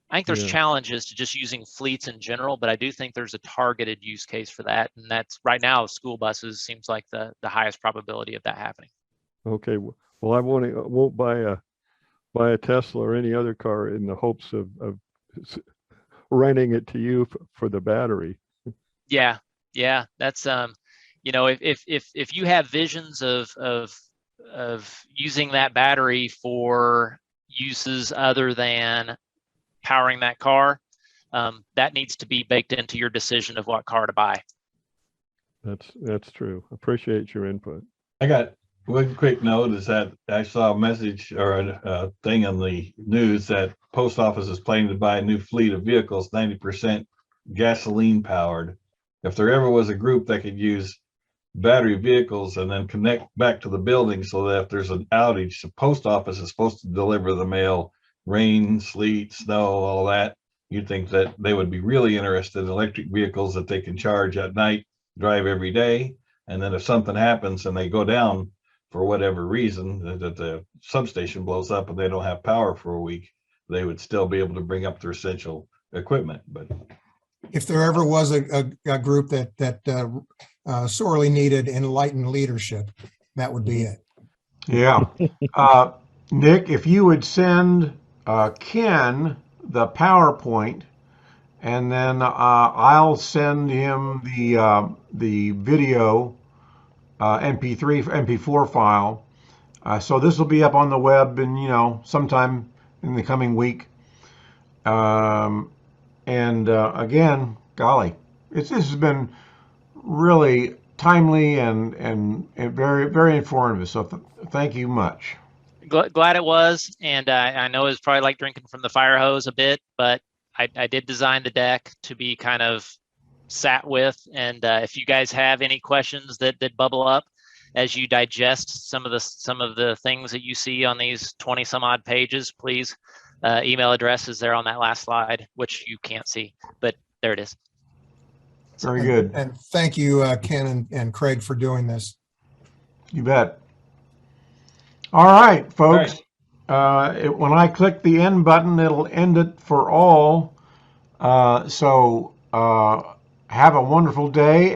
I think there's Yeah. challenges to just using fleets in general, but I do think there's a targeted use case for that. And that's right now, school buses seems like the highest probability of that happening. Okay. Well, won't buy a Tesla or any other car in the hopes of renting it to you for the battery. Yeah. Yeah. That's, you know, if you have visions of using that battery for uses other than powering that car, that needs to be baked into your decision of what car to buy. That's true. Appreciate your input. I got one quick note is that I saw a message or a thing on the news that post office is planning to buy a new fleet of vehicles, 90% gasoline powered. If there ever was a group that could use battery vehicles and then connect back to the building so that if there's an outage, the post office is supposed to deliver the mail, rain, sleet, snow, all that. You'd think that they would be really interested in electric vehicles that they can charge at night, drive every day. And then if something happens and they go down for whatever reason, that the substation blows up and they don't have power for a week, they would still be able to bring up their essential equipment. But If there ever was a group that sorely needed enlightened leadership, that would be it. Yeah. Nick, if you would send Ken the PowerPoint, and then I'll send him the video MP3, MP4 file. So this will be up on the web, and sometime in the coming week. Again, golly, this has been really timely and very, very informative. So thank you much. Glad it was, and I know it's probably like drinking from the fire hose a bit, but I did design the deck to be kind of sat with, and if you guys have any questions that bubble up as you digest some of the things that you see on these 20 some odd pages, please, email address is there on that last slide, which you can't see, but there it is. Very good. And thank you, Ken and Craig, for doing this. You bet. All right, folks. When I click the end button, it'll end it for all. So have a wonderful day.